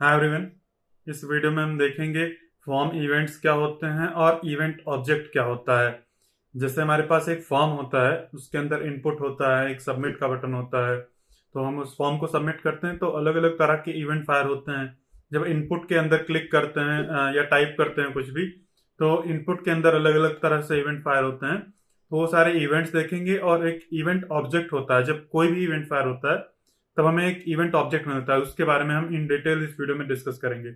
Hi everyone. इस video में हम देखेंगे फॉर्म इवेंट्स क्या होते हैं और इवेंट ऑब्जेक्ट क्या होता है। जैसे हमारे पास एक फॉर्म होता है, उसके अंदर इनपुट होता है, एक सबमिट का बटन होता है। तो हम उस फॉर्म को सबमिट करते हैं तो अलग अलग तरह के इवेंट फायर होते हैं। जब इनपुट के अंदर क्लिक करते हैं या टाइप करते हैं कुछ भी, तो इनपुट के अंदर अलग अलग तरह से इवेंट फायर होते हैं। तो वो सारे इवेंट्स देखेंगे। और एक इवेंट ऑब्जेक्ट होता है, जब कोई भी इवेंट फायर होता है तब हमें एक इवेंट ऑब्जेक्ट मिलता है। उसके बारे में हम इन डिटेल इस वीडियो में डिस्कस करेंगे।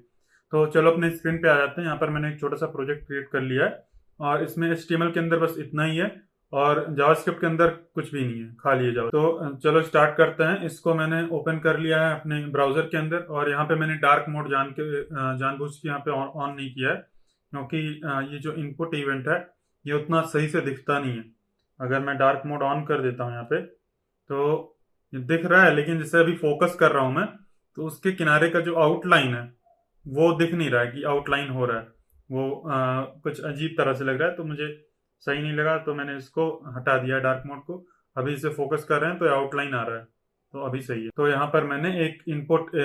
तो चलो अपने स्क्रीन पे आ जाते हैं। यहाँ पर मैंने एक छोटा सा प्रोजेक्ट क्रिएट कर लिया है और इसमें HTML के अंदर बस इतना ही है और जावास्क्रिप्ट के अंदर कुछ भी नहीं है, खाली है जावा। तो चलो स्टार्ट करते हैं। इसको मैंने ओपन कर लिया है अपने ब्राउजर के अंदर और यहाँ पे मैंने डार्क मोड जानबूझ के यहाँ पे ऑन नहीं किया है, क्योंकि ये जो इनपुट इवेंट है ये उतना सही से दिखता नहीं है। अगर मैं डार्क मोड ऑन कर देता हूँ यहाँ पे तो ये दिख रहा है, लेकिन जैसे अभी फोकस कर रहा हूं मैं तो उसके किनारे का जो आउटलाइन है वो दिख नहीं रहा है कि आउटलाइन हो रहा है। वो कुछ अजीब तरह से लग रहा है, तो मुझे सही नहीं लगा, तो मैंने इसको हटा दिया डार्क मोड को। अभी इसे फोकस कर रहे हैं तो आउटलाइन आ रहा है, तो अभी सही है। तो यहाँ पर मैंने एक इनपुट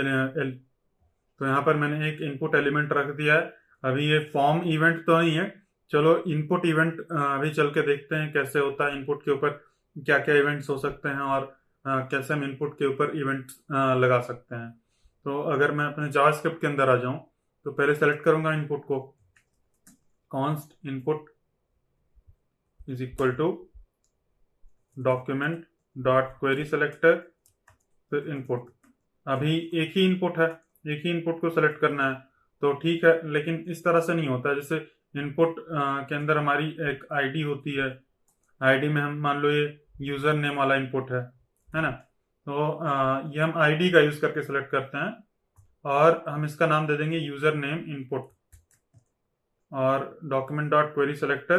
एलिमेंट रख दिया है। अभी ये फॉर्म इवेंट तो नहीं है। चलो इनपुट इवेंट अभी चल के देखते हैं कैसे होता है। इनपुट के ऊपर क्या क्या इवेंट्स हो सकते हैं और कैसे हम इनपुट के ऊपर इवेंट लगा सकते हैं। तो अगर मैं अपने जावास्क्रिप्ट के अंदर आ जाऊं तो पहले सेलेक्ट करूंगा इनपुट को। Const input is equal to document dot query selector, फिर इनपुट। अभी एक ही इनपुट है, एक ही इनपुट को सेलेक्ट करना है तो ठीक है, लेकिन इस तरह से नहीं होता है। जैसे इनपुट के अंदर हमारी एक आईडी होती है। आईडी में हम मान लो ये यूजर नेम वाला इनपुट है ना। तो ये हम आईडी का यूज करके सेलेक्ट करते हैं और हम इसका नाम दे देंगे यूजर नेम इनपुट और document dot query selector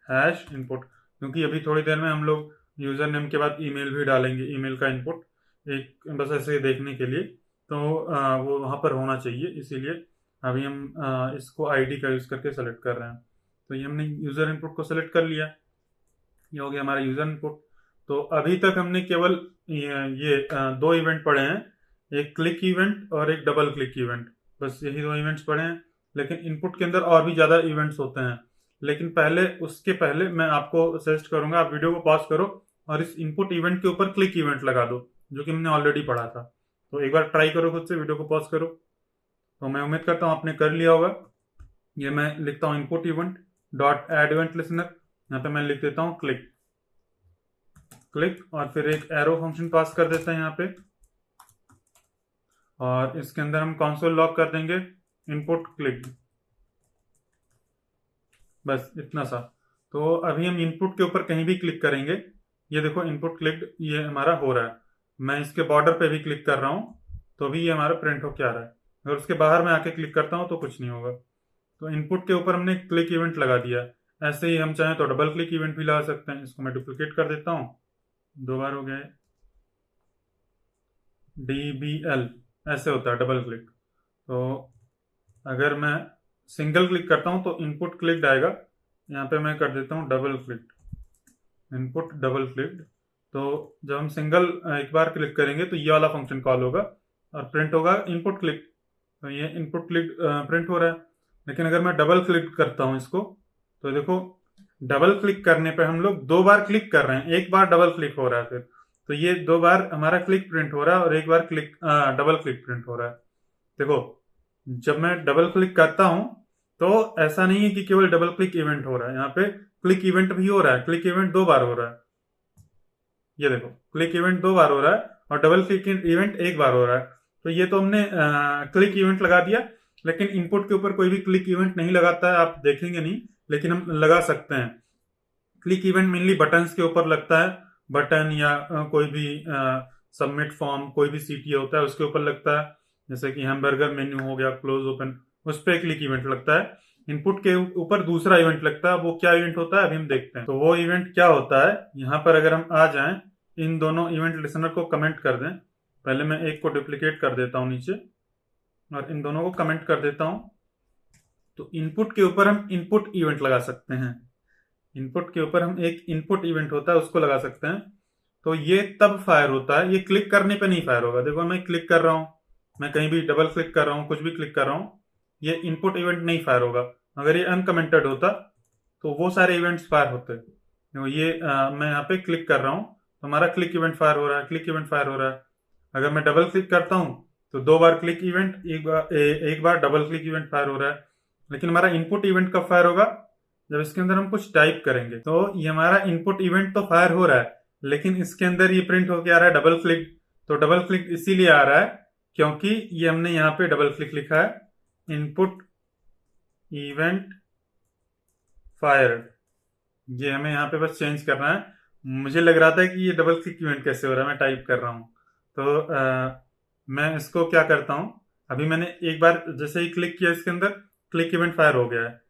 hash input, क्योंकि अभी थोड़ी देर में हम लोग यूजर नेम के बाद ईमेल भी डालेंगे, ईमेल का इनपुट एक बस ऐसे देखने के लिए। तो वो वहां पर होना चाहिए, इसीलिए अभी हम इसको आईडी का यूज करके सेलेक्ट कर रहे हैं। तो ये हमने यूजर इनपुट को सेलेक्ट कर लिया। ये हो गया हमारा यूजर इनपुट। तो अभी तक हमने केवल दो इवेंट पढ़े हैं, एक क्लिक इवेंट और एक डबल क्लिक इवेंट। बस यही दो इवेंट्स पढ़े हैं, लेकिन इनपुट के अंदर और भी ज्यादा इवेंट्स होते हैं। लेकिन उसके पहले मैं आपको सजेस्ट करूंगा, आप वीडियो को पॉज करो और इस इनपुट इवेंट के ऊपर क्लिक इवेंट लगा दो, जो कि हमने ऑलरेडी पढ़ा था। तो एक बार ट्राई करो खुद से, वीडियो को पॉज करो। तो मैं उम्मीद करता हूँ आपने कर लिया होगा। ये मैं लिखता हूँ input event dot add event listener. यहाँ पे मैं लिख देता हूँ क्लिक क्लिक और फिर एक एरो फंक्शन पास कर देते हैं यहाँ पे। और इसके अंदर हम कंसोल लॉग कर देंगे इनपुट क्लिक, बस इतना सा। तो अभी हम इनपुट के ऊपर कहीं भी क्लिक करेंगे, ये देखो इनपुट क्लिक ये हमारा हो रहा है। मैं इसके बॉर्डर पे भी क्लिक कर रहा हूँ तो भी ये हमारा प्रिंट होके आ रहा है। अगर उसके बाहर मैं आके क्लिक करता हूँ तो कुछ नहीं होगा। तो इनपुट के ऊपर हमने क्लिक इवेंट लगा दिया। ऐसे ही हम चाहें तो डबल क्लिक इवेंट भी लगा सकते हैं। इसको मैं डुप्लीकेट कर देता हूँ, दो बार हो गए। DBL ऐसे होता है डबल क्लिक। तो अगर मैं सिंगल क्लिक करता हूं तो इनपुट क्लिक आएगा। यहाँ पे मैं कर देता हूँ double click, input double click. तो जब हम सिंगल एक बार क्लिक करेंगे तो ये वाला फंक्शन कॉल होगा और प्रिंट होगा इनपुट क्लिक। तो ये इनपुट क्लिक प्रिंट हो रहा है। लेकिन अगर मैं डबल क्लिक करता हूं इसको तो देखो, डबल क्लिक करने पे हम लोग दो बार क्लिक कर रहे हैं, एक बार डबल क्लिक हो रहा है। फिर तो ये दो बार हमारा क्लिक प्रिंट हो रहा है और एक बार क्लिक डबल क्लिक प्रिंट हो रहा है। देखो, जब मैं डबल क्लिक करता हूं तो ऐसा नहीं है कि केवल डबल क्लिक इवेंट हो रहा है, यहाँ पे क्लिक इवेंट भी हो रहा है। क्लिक इवेंट दो बार हो रहा है। ये देखो, क्लिक इवेंट दो बार हो रहा है और डबल क्लिक इवेंट एक बार हो रहा है। तो ये तो हमने क्लिक इवेंट लगा दिया, लेकिन इनपुट के ऊपर कोई भी क्लिक इवेंट नहीं लगाता है, आप देखेंगे नहीं, लेकिन हम लगा सकते हैं। क्लिक इवेंट मेनली बटन्स के ऊपर लगता है। बटन या कोई भी सबमिट फॉर्म, कोई भी CTA होता है उसके ऊपर लगता है। जैसे कि हैमबर्गर मेन्यू हो गया, क्लोज ओपन, उस पर क्लिक इवेंट लगता है। इनपुट के ऊपर दूसरा इवेंट लगता है। वो क्या इवेंट होता है अभी हम देखते हैं। तो वो इवेंट क्या होता है, यहाँ पर अगर हम आ जाएं, इन दोनों इवेंट लिसनर को कमेंट कर दें। पहले मैं एक को डुप्लीकेट कर देता हूं नीचे और इन दोनों को कमेंट कर देता हूं। तो इनपुट के ऊपर हम इनपुट इवेंट लगा सकते हैं। इनपुट के ऊपर हम एक इनपुट इवेंट होता है उसको लगा सकते हैं। तो ये तब फायर होता है, ये क्लिक करने पे नहीं फायर होगा। देखो मैं क्लिक कर रहा हूं मैं कहीं भी डबल क्लिक कर रहा हूँ, कुछ भी क्लिक कर रहा हूँ, ये इनपुट इवेंट नहीं फायर होगा। अगर ये अनकमेंटेड होता तो वो सारे इवेंट्स फायर होते। तो ये मैं यहाँ पे क्लिक कर रहा हूँ तो हमारा क्लिक इवेंट फायर हो रहा है, क्लिक इवेंट फायर हो रहा है। अगर मैं डबल क्लिक करता हूँ तो 2 बार क्लिक इवेंट, एक बार डबल क्लिक इवेंट फायर हो रहा है। लेकिन हमारा इनपुट इवेंट कब फायर होगा? जब इसके अंदर हम कुछ टाइप करेंगे। तो ये हमारा इनपुट इवेंट तो फायर हो रहा है, लेकिन इसके अंदर ये प्रिंट होके आ रहा है डबल क्लिक। तो डबल क्लिक इसीलिए आ रहा है क्योंकि ये हमने यहाँ पे डबल क्लिक लिखा है, इनपुट इवेंट फायर्ड। ये हमें यहाँ पे बस चेंज करना है। मुझे लग रहा था कि ये डबल क्लिक इवेंट कैसे हो रहा है, मैं टाइप कर रहा हूँ। तो मैं इसको क्या करता हूँ, अभी मैंने एक बार जैसे ही क्लिक किया इसके अंदर क्लिक इवेंट फायर हो गया है।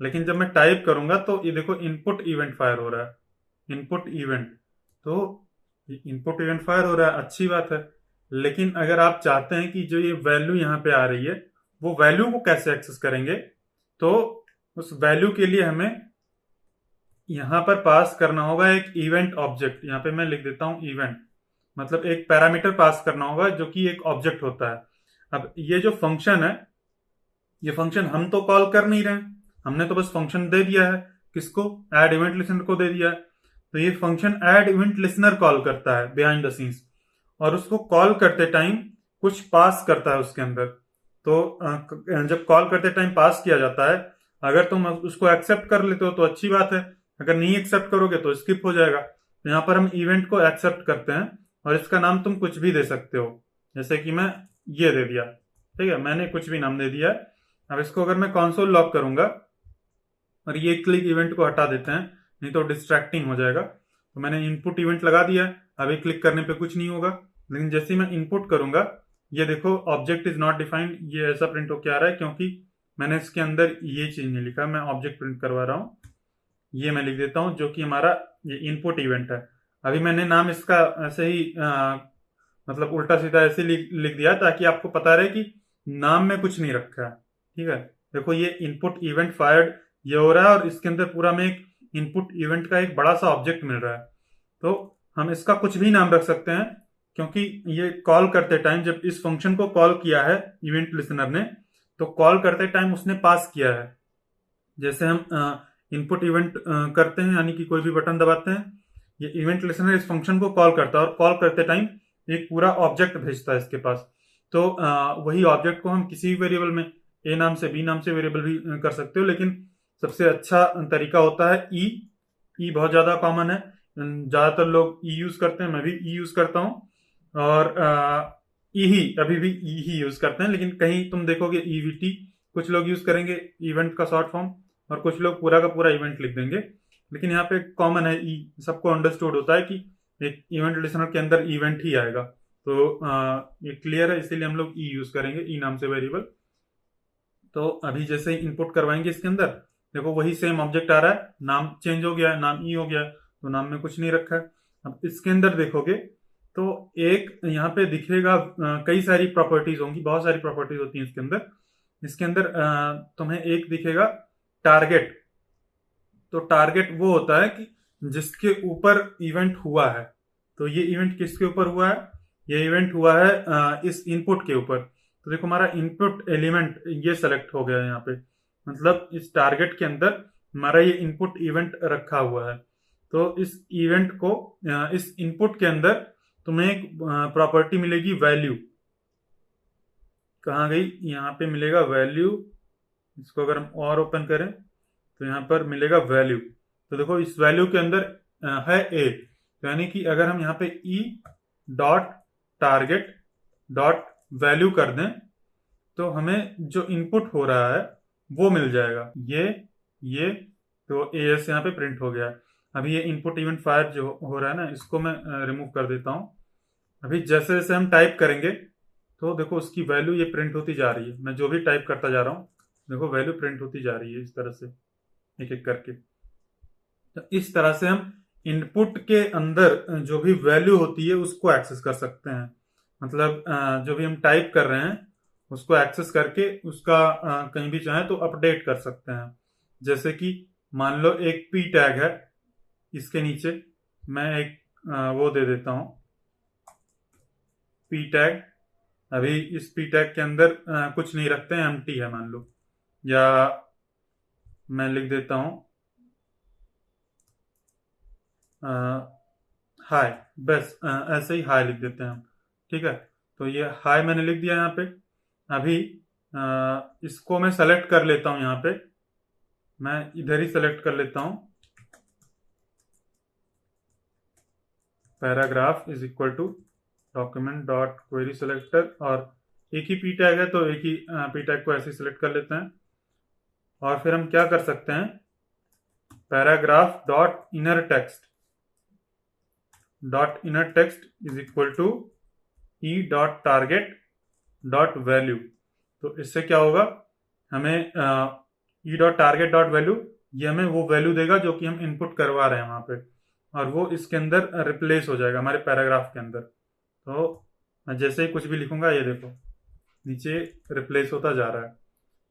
लेकिन जब मैं टाइप करूंगा तो ये देखो इनपुट इवेंट फायर हो रहा है, इनपुट इवेंट। तो इनपुट इवेंट फायर हो रहा है, अच्छी बात है। लेकिन अगर आप चाहते हैं कि जो ये वैल्यू यहाँ पे आ रही है वो वैल्यू को कैसे एक्सेस करेंगे, तो उस वैल्यू के लिए हमें यहां पर पास करना होगा एक इवेंट ऑब्जेक्ट। यहां पे मैं लिख देता हूं इवेंट, मतलब एक पैरामीटर पास करना होगा जो कि एक ऑब्जेक्ट होता है। अब ये जो फंक्शन है, ये फंक्शन हम तो कॉल कर नहीं रहे, हमने तो बस फंक्शन दे दिया है। किसको? ऐड इवेंट लिसनर को दे दिया है। तो ये function add event listener call करता है बिहाइंड द सीन्स, और उसको कॉल करते टाइम कुछ पास करता है उसके अंदर। तो जब कॉल करते टाइम पास किया जाता है, अगर तुम उसको एक्सेप्ट कर लेते हो तो अच्छी बात है, अगर नहीं एक्सेप्ट करोगे तो स्किप हो जाएगा। तो यहाँ पर हम इवेंट को एक्सेप्ट करते हैं और इसका नाम तुम कुछ भी दे सकते हो, जैसे कि मैं ये दे दिया, ठीक है, मैंने कुछ भी नाम दे दिया है। अब इसको अगर मैं कंसोल लॉक करूंगा और ये क्लिक इवेंट को हटा देते हैं, नहीं तो डिस्ट्रैक्टिंग हो जाएगा। तो मैंने इनपुट इवेंट लगा दिया, अभी क्लिक करने पे कुछ नहीं होगा। लेकिन जैसे ही मैं इनपुट करूंगा, ये देखो ऑब्जेक्ट इज नॉट डिफाइंड, ये ऐसा प्रिंट होकर आ रहा है क्योंकि मैंने इसके अंदर ये चीज नहीं लिखा। मैं ऑब्जेक्ट प्रिंट करवा रहा हूँ, ये मैं लिख देता हूं जो कि हमारा ये इनपुट इवेंट है। अभी मैंने नाम इसका ऐसे ही मतलब उल्टा सीधा ऐसे लिख दिया ताकि आपको पता रहे कि नाम में कुछ नहीं रखा है, ठीक है। देखो ये इनपुट इवेंट फायर्ड ये हो रहा है और इसके अंदर पूरा में एक इनपुट इवेंट का एक बड़ा सा ऑब्जेक्ट मिल रहा है। तो हम इसका कुछ भी नाम रख सकते हैं क्योंकि ये कॉल करते टाइम जब इस फंक्शन को कॉल किया है इवेंट लिसनर ने, तो कॉल करते टाइम उसने पास किया है। जैसे हम इनपुट इवेंट करते हैं, यानी कि कोई भी बटन दबाते हैं, ये इवेंट लिसनर इस फंक्शन को कॉल करता है और कॉल करते टाइम एक पूरा ऑब्जेक्ट भेजता है इसके पास। तो वही ऑब्जेक्ट को हम किसी भी वेरिएबल में ए नाम से बी नाम से वेरिएबल भी कर सकते हो, लेकिन सबसे अच्छा तरीका होता है ई। ई बहुत ज्यादा कॉमन है, ज्यादातर लोग ई यूज करते हैं, मैं भी ई यूज करता हूँ। और ई ही अभी भी ई ही यूज करते हैं, लेकिन कहीं तुम देखोगे ईवीटी कुछ लोग यूज करेंगे इवेंट का शॉर्ट फॉर्म, और कुछ लोग पूरा का पूरा इवेंट लिख देंगे। लेकिन यहाँ पे कॉमन है ई, सबको अंडरस्टूड होता है कि एक इवेंट लिसनर के अंदर इवेंट ही आएगा। तो ये क्लियर है, इसीलिए हम लोग ई यूज करेंगे, ई नाम से वेरिएबल। तो अभी जैसे ही इनपुट करवाएंगे इसके अंदर, देखो वही सेम ऑब्जेक्ट आ रहा है, नाम चेंज हो गया है, नाम ई हो गया है, तो नाम में कुछ नहीं रखा है। अब इसके अंदर देखोगे तो एक यहाँ पे दिखेगा कई सारी प्रॉपर्टीज होंगी, बहुत सारी प्रॉपर्टीज होती हैं इसके अंदर। इसके अंदर तुम्हें एक दिखेगा टारगेट। तो टारगेट वो होता है कि जिसके ऊपर इवेंट हुआ है। तो ये इवेंट किसके ऊपर हुआ है? ये इवेंट हुआ है इस इनपुट के ऊपर। तो देखो हमारा इनपुट एलिमेंट ये सेलेक्ट हो गया है यहाँ पे, मतलब इस टारगेट के अंदर हमारा ये इनपुट इवेंट रखा हुआ है। तो इस इवेंट को इस इनपुट के अंदर तुम्हें एक प्रॉपर्टी मिलेगी वैल्यू। कहाँ गई? यहाँ पे मिलेगा वैल्यू। इसको अगर हम और ओपन करें तो यहाँ पर मिलेगा वैल्यू। तो देखो इस वैल्यू के अंदर है ए, तो यानी कि अगर हम यहाँ पे ई डॉट टारगेट डॉट वैल्यू कर दें तो हमें जो इनपुट हो रहा है वो मिल जाएगा, ये तो ए एस यहाँ पे प्रिंट हो गया है। अभी ये इनपुट इवेंट फायर जो हो रहा है ना, इसको मैं रिमूव कर देता हूँ। अभी जैसे जैसे हम टाइप करेंगे तो देखो उसकी वैल्यू ये प्रिंट होती जा रही है। मैं जो भी टाइप करता जा रहा हूँ देखो वैल्यू प्रिंट होती जा रही है इस तरह से, एक एक करके। तो इस तरह से हम इनपुट के अंदर जो भी वैल्यू होती है उसको एक्सेस कर सकते हैं। मतलब जो भी हम टाइप कर रहे हैं उसको एक्सेस करके उसका कहीं भी चाहे तो अपडेट कर सकते हैं। जैसे कि मान लो एक पी टैग है, इसके नीचे मैं एक वो दे देता हूं पी टैग अभी इस पी टैग के अंदर कुछ नहीं रखते हैं, एम्प्टी है मान लो, या मैं लिख देता हूं हाय, बस ऐसे ही हाय लिख देते हैं हम। ठीक है, तो ये हाय मैंने लिख दिया यहाँ पे। अभी इसको मैं सेलेक्ट कर लेता हूं, यहाँ पे मैं इधर ही सेलेक्ट कर लेता हूं, paragraph is equal to document dot query selector, और एक ही पी टैग है तो एक ही पी टैग को ऐसे सिलेक्ट कर लेते हैं। और फिर हम क्या कर सकते हैं, paragraph dot inner text is equal to e dot target dot value. तो इससे क्या होगा, हमें e dot target dot value, ये हमें वो वैल्यू देगा जो कि हम इनपुट करवा रहे हैं वहां पे, और वो इसके अंदर रिप्लेस हो जाएगा हमारे पैराग्राफ के अंदर। तो मैं जैसे ही कुछ भी लिखूंगा, ये देखो नीचे रिप्लेस होता जा रहा है।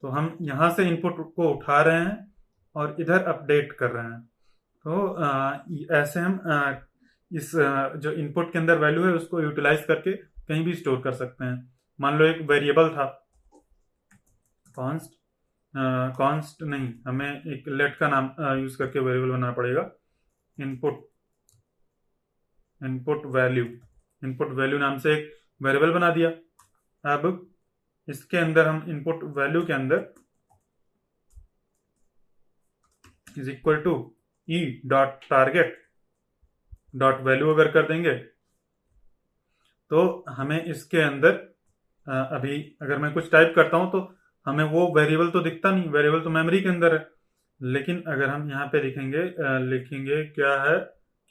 तो हम यहां से इनपुट को उठा रहे हैं और इधर अपडेट कर रहे हैं। तो ऐसे हम इस जो इनपुट के अंदर वैल्यू है उसको यूटिलाइज करके कहीं भी स्टोर कर सकते हैं। मान लो एक वेरिएबल था, कॉन्स्ट नहीं, हमें एक लेट का नाम यूज करके वेरिएबल बनाना पड़ेगा। इनपुट वैल्यू नाम से एक वेरिएबल बना दिया। अब इसके अंदर हम इनपुट वैल्यू के अंदर is equal to e dot target dot value अगर कर देंगे तो हमें इसके अंदर अभी अगर मैं कुछ टाइप करता हूं तो हमें वो वेरिएबल तो दिखता नहीं, वेरिएबल तो मेमोरी के अंदर है। लेकिन अगर हम यहाँ पे लिखेंगे क्या है,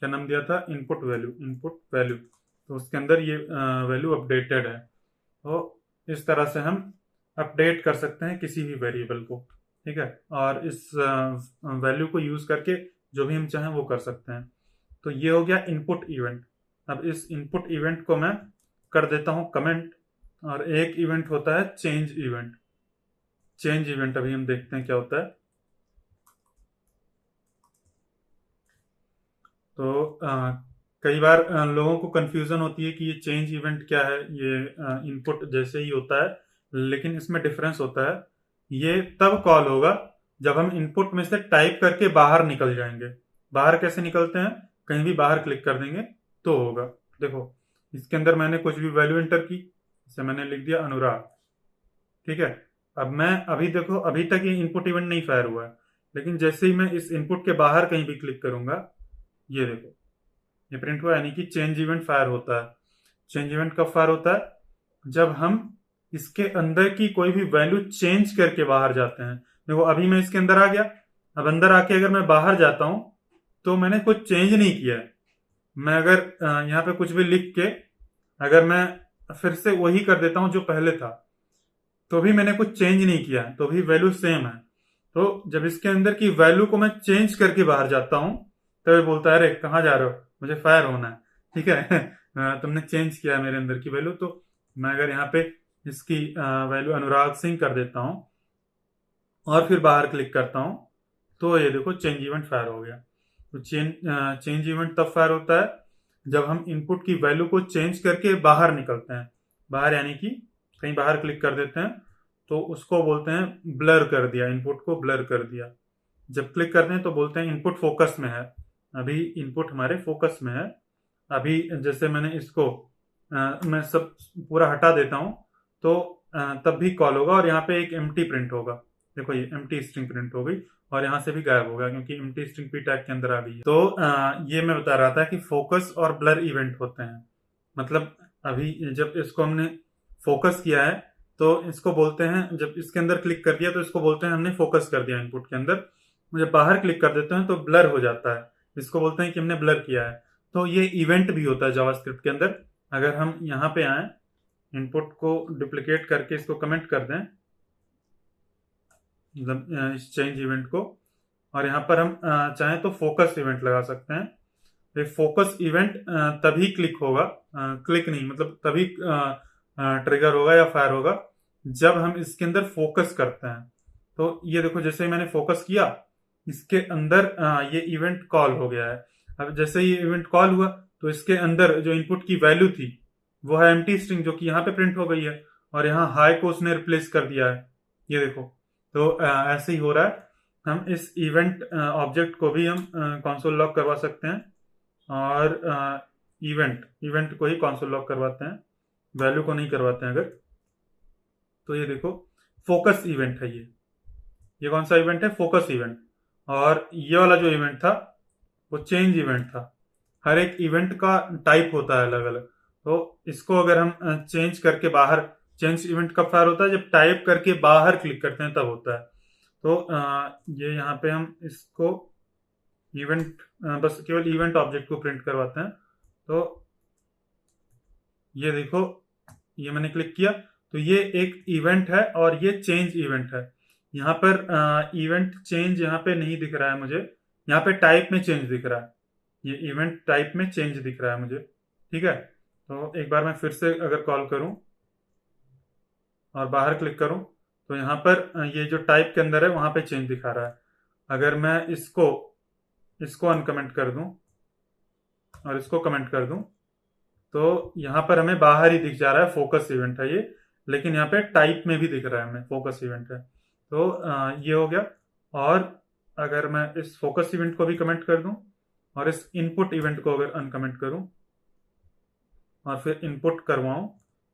क्या नाम दिया था, इनपुट वैल्यू, तो उसके अंदर ये वैल्यू अपडेटेड है। तो इस तरह से हम अपडेट कर सकते हैं किसी भी वेरिएबल को। ठीक है, और इस वैल्यू को यूज करके जो भी हम चाहें वो कर सकते हैं। तो ये हो गया इनपुट इवेंट। अब इस इनपुट इवेंट को मैं कर देता हूं कमेंट, और एक इवेंट होता है चेंज इवेंट। अभी हम देखते हैं क्या होता है। तो कई बार लोगों को कंफ्यूजन होती है कि ये चेंज इवेंट क्या है, ये इनपुट जैसे ही होता है, लेकिन इसमें डिफरेंस होता है। ये तब कॉल होगा जब हम इनपुट में से टाइप करके बाहर निकल जाएंगे। बाहर कैसे निकलते हैं, कहीं भी बाहर क्लिक कर देंगे तो होगा। देखो इसके अंदर मैंने कुछ भी वैल्यू एंटर की, इसे मैंने लिख दिया अनुराग। ठीक है, अब मैं देखो अभी तक ये इनपुट इवेंट नहीं फायर हुआ है, लेकिन जैसे ही मैं इस इनपुट के बाहर कहीं भी क्लिक करूंगा, ये देखो ये प्रिंट हुआ, यानी कि चेंज इवेंट फायर होता है। चेंज इवेंट कब फायर होता है, जब हम इसके अंदर की कोई भी वैल्यू चेंज करके बाहर जाते हैं। देखो अभी मैं इसके अंदर आ गया, अब अंदर आके अगर मैं बाहर जाता हूं तो मैंने कुछ चेंज नहीं किया है। मैं अगर यहाँ पे कुछ भी लिख के अगर मैं फिर से वही कर देता हूं जो पहले था, तो भी मैंने कुछ चेंज नहीं किया है, तो भी वैल्यू सेम है। तो जब इसके अंदर की वैल्यू को मैं चेंज करके बाहर जाता हूं, तो ये बोलता है अरे कहाँ जा रहे हो, मुझे फायर होना है। ठीक है तुमने चेंज किया मेरे अंदर की वैल्यू। तो मैं अगर यहाँ पे इसकी वैल्यू अनुराग सिंह कर देता हूं और फिर बाहर क्लिक करता हूं, तो ये देखो चेंज इवेंट फायर हो गया। तो चेंज इवेंट तब फायर होता है जब हम इनपुट की वैल्यू को चेंज करके बाहर निकलते हैं। बाहर यानी कि कहीं बाहर क्लिक कर देते हैं, तो उसको बोलते हैं ब्लर कर दिया, इनपुट को ब्लर कर दिया। जब क्लिक करते हैं तो बोलते हैं इनपुट फोकस में है। अभी इनपुट हमारे फोकस में है। अभी जैसे मैंने इसको मैं सब पूरा हटा देता हूं, तो तब भी कॉल होगा और यहाँ पे एक एम्प्टी प्रिंट होगा। देखो ये एम्प्टी स्ट्रिंग प्रिंट हो गई और यहाँ से भी गायब होगा क्योंकि एम्प्टी स्ट्रिंग पी टैग के अंदर आ गई है। तो ये मैं बता रहा था कि फोकस और ब्लर इवेंट होते हैं। मतलब अभी जब इसको हमने फोकस किया है तो इसको बोलते हैं, जब इसके अंदर क्लिक कर दिया तो इसको बोलते हैं हमने फोकस कर दिया इनपुट के अंदर। जब बाहर क्लिक कर देते हैं तो ब्लर हो जाता है, इसको बोलते हैं कि हमने ब्लर किया है। तो ये इवेंट भी होता है जावास्क्रिप्ट के अंदर। अगर हम यहाँ पे आए, इनपुट को डुप्लीकेट करके इसको कमेंट कर दें, इस चेंज इवेंट को, और यहाँ पर हम चाहें तो फोकस इवेंट लगा सकते हैं। तो फोकस इवेंट तभी क्लिक होगा, क्लिक नहीं मतलब तभी ट्रिगर होगा या फायर होगा जब हम इसके अंदर फोकस करते हैं। तो ये देखो जैसे ही मैंने फोकस किया, इसके अंदर ये इवेंट कॉल हो गया है। अब जैसे ही इवेंट कॉल हुआ तो इसके अंदर जो इनपुट की वैल्यू थी वो है एम्प्टी स्ट्रिंग जो कि यहाँ पे प्रिंट हो गई है, और यहाँ हाई को उसने रिप्लेस कर दिया है, ये देखो। तो ऐसे ही हो रहा है। हम इस इवेंट ऑब्जेक्ट को भी हम कंसोल लॉग करवा सकते हैं, और इवेंट इवेंट को ही कंसोल लॉग करवाते हैं, वैल्यू को नहीं करवाते हैं अगर। तो ये देखो फोकस इवेंट है ये कौन सा इवेंट है? Focus event. और ये वाला जो इवेंट था वो चेंज इवेंट था। हर एक इवेंट का टाइप होता है अलग अलग। तो इसको अगर हम चेंज करके बाहर, चेंज इवेंट कब फायर होता है? जब टाइप करके बाहर क्लिक करते हैं तब होता है। तो ये यहाँ पे हम इसको इवेंट, बस केवल इवेंट ऑब्जेक्ट को प्रिंट करवाते हैं। तो ये देखो, ये मैंने क्लिक किया तो ये एक इवेंट है और ये चेंज इवेंट है। यहाँ पर इवेंट चेंज यहाँ पे नहीं दिख रहा है मुझे, यहाँ पे टाइप में चेंज दिख रहा है। ये इवेंट टाइप में चेंज दिख रहा है मुझे, ठीक है। तो एक बार मैं फिर से अगर कॉल करूं और बाहर क्लिक करूं तो यहाँ पर ये जो टाइप के अंदर है वहां पे चेंज दिखा रहा है। अगर मैं इसको अनकमेंट कर दूं और इसको कमेंट कर दूं तो यहाँ पर हमें बाहर ही दिख जा रहा है फोकस इवेंट है ये, लेकिन यहाँ पे टाइप में भी दिख रहा है हमें फोकस इवेंट है। तो ये हो गया। और अगर मैं इस फोकस इवेंट को भी कमेंट कर दूं और इस इनपुट इवेंट को अगर अनकमेंट करूं और फिर इनपुट करवाऊं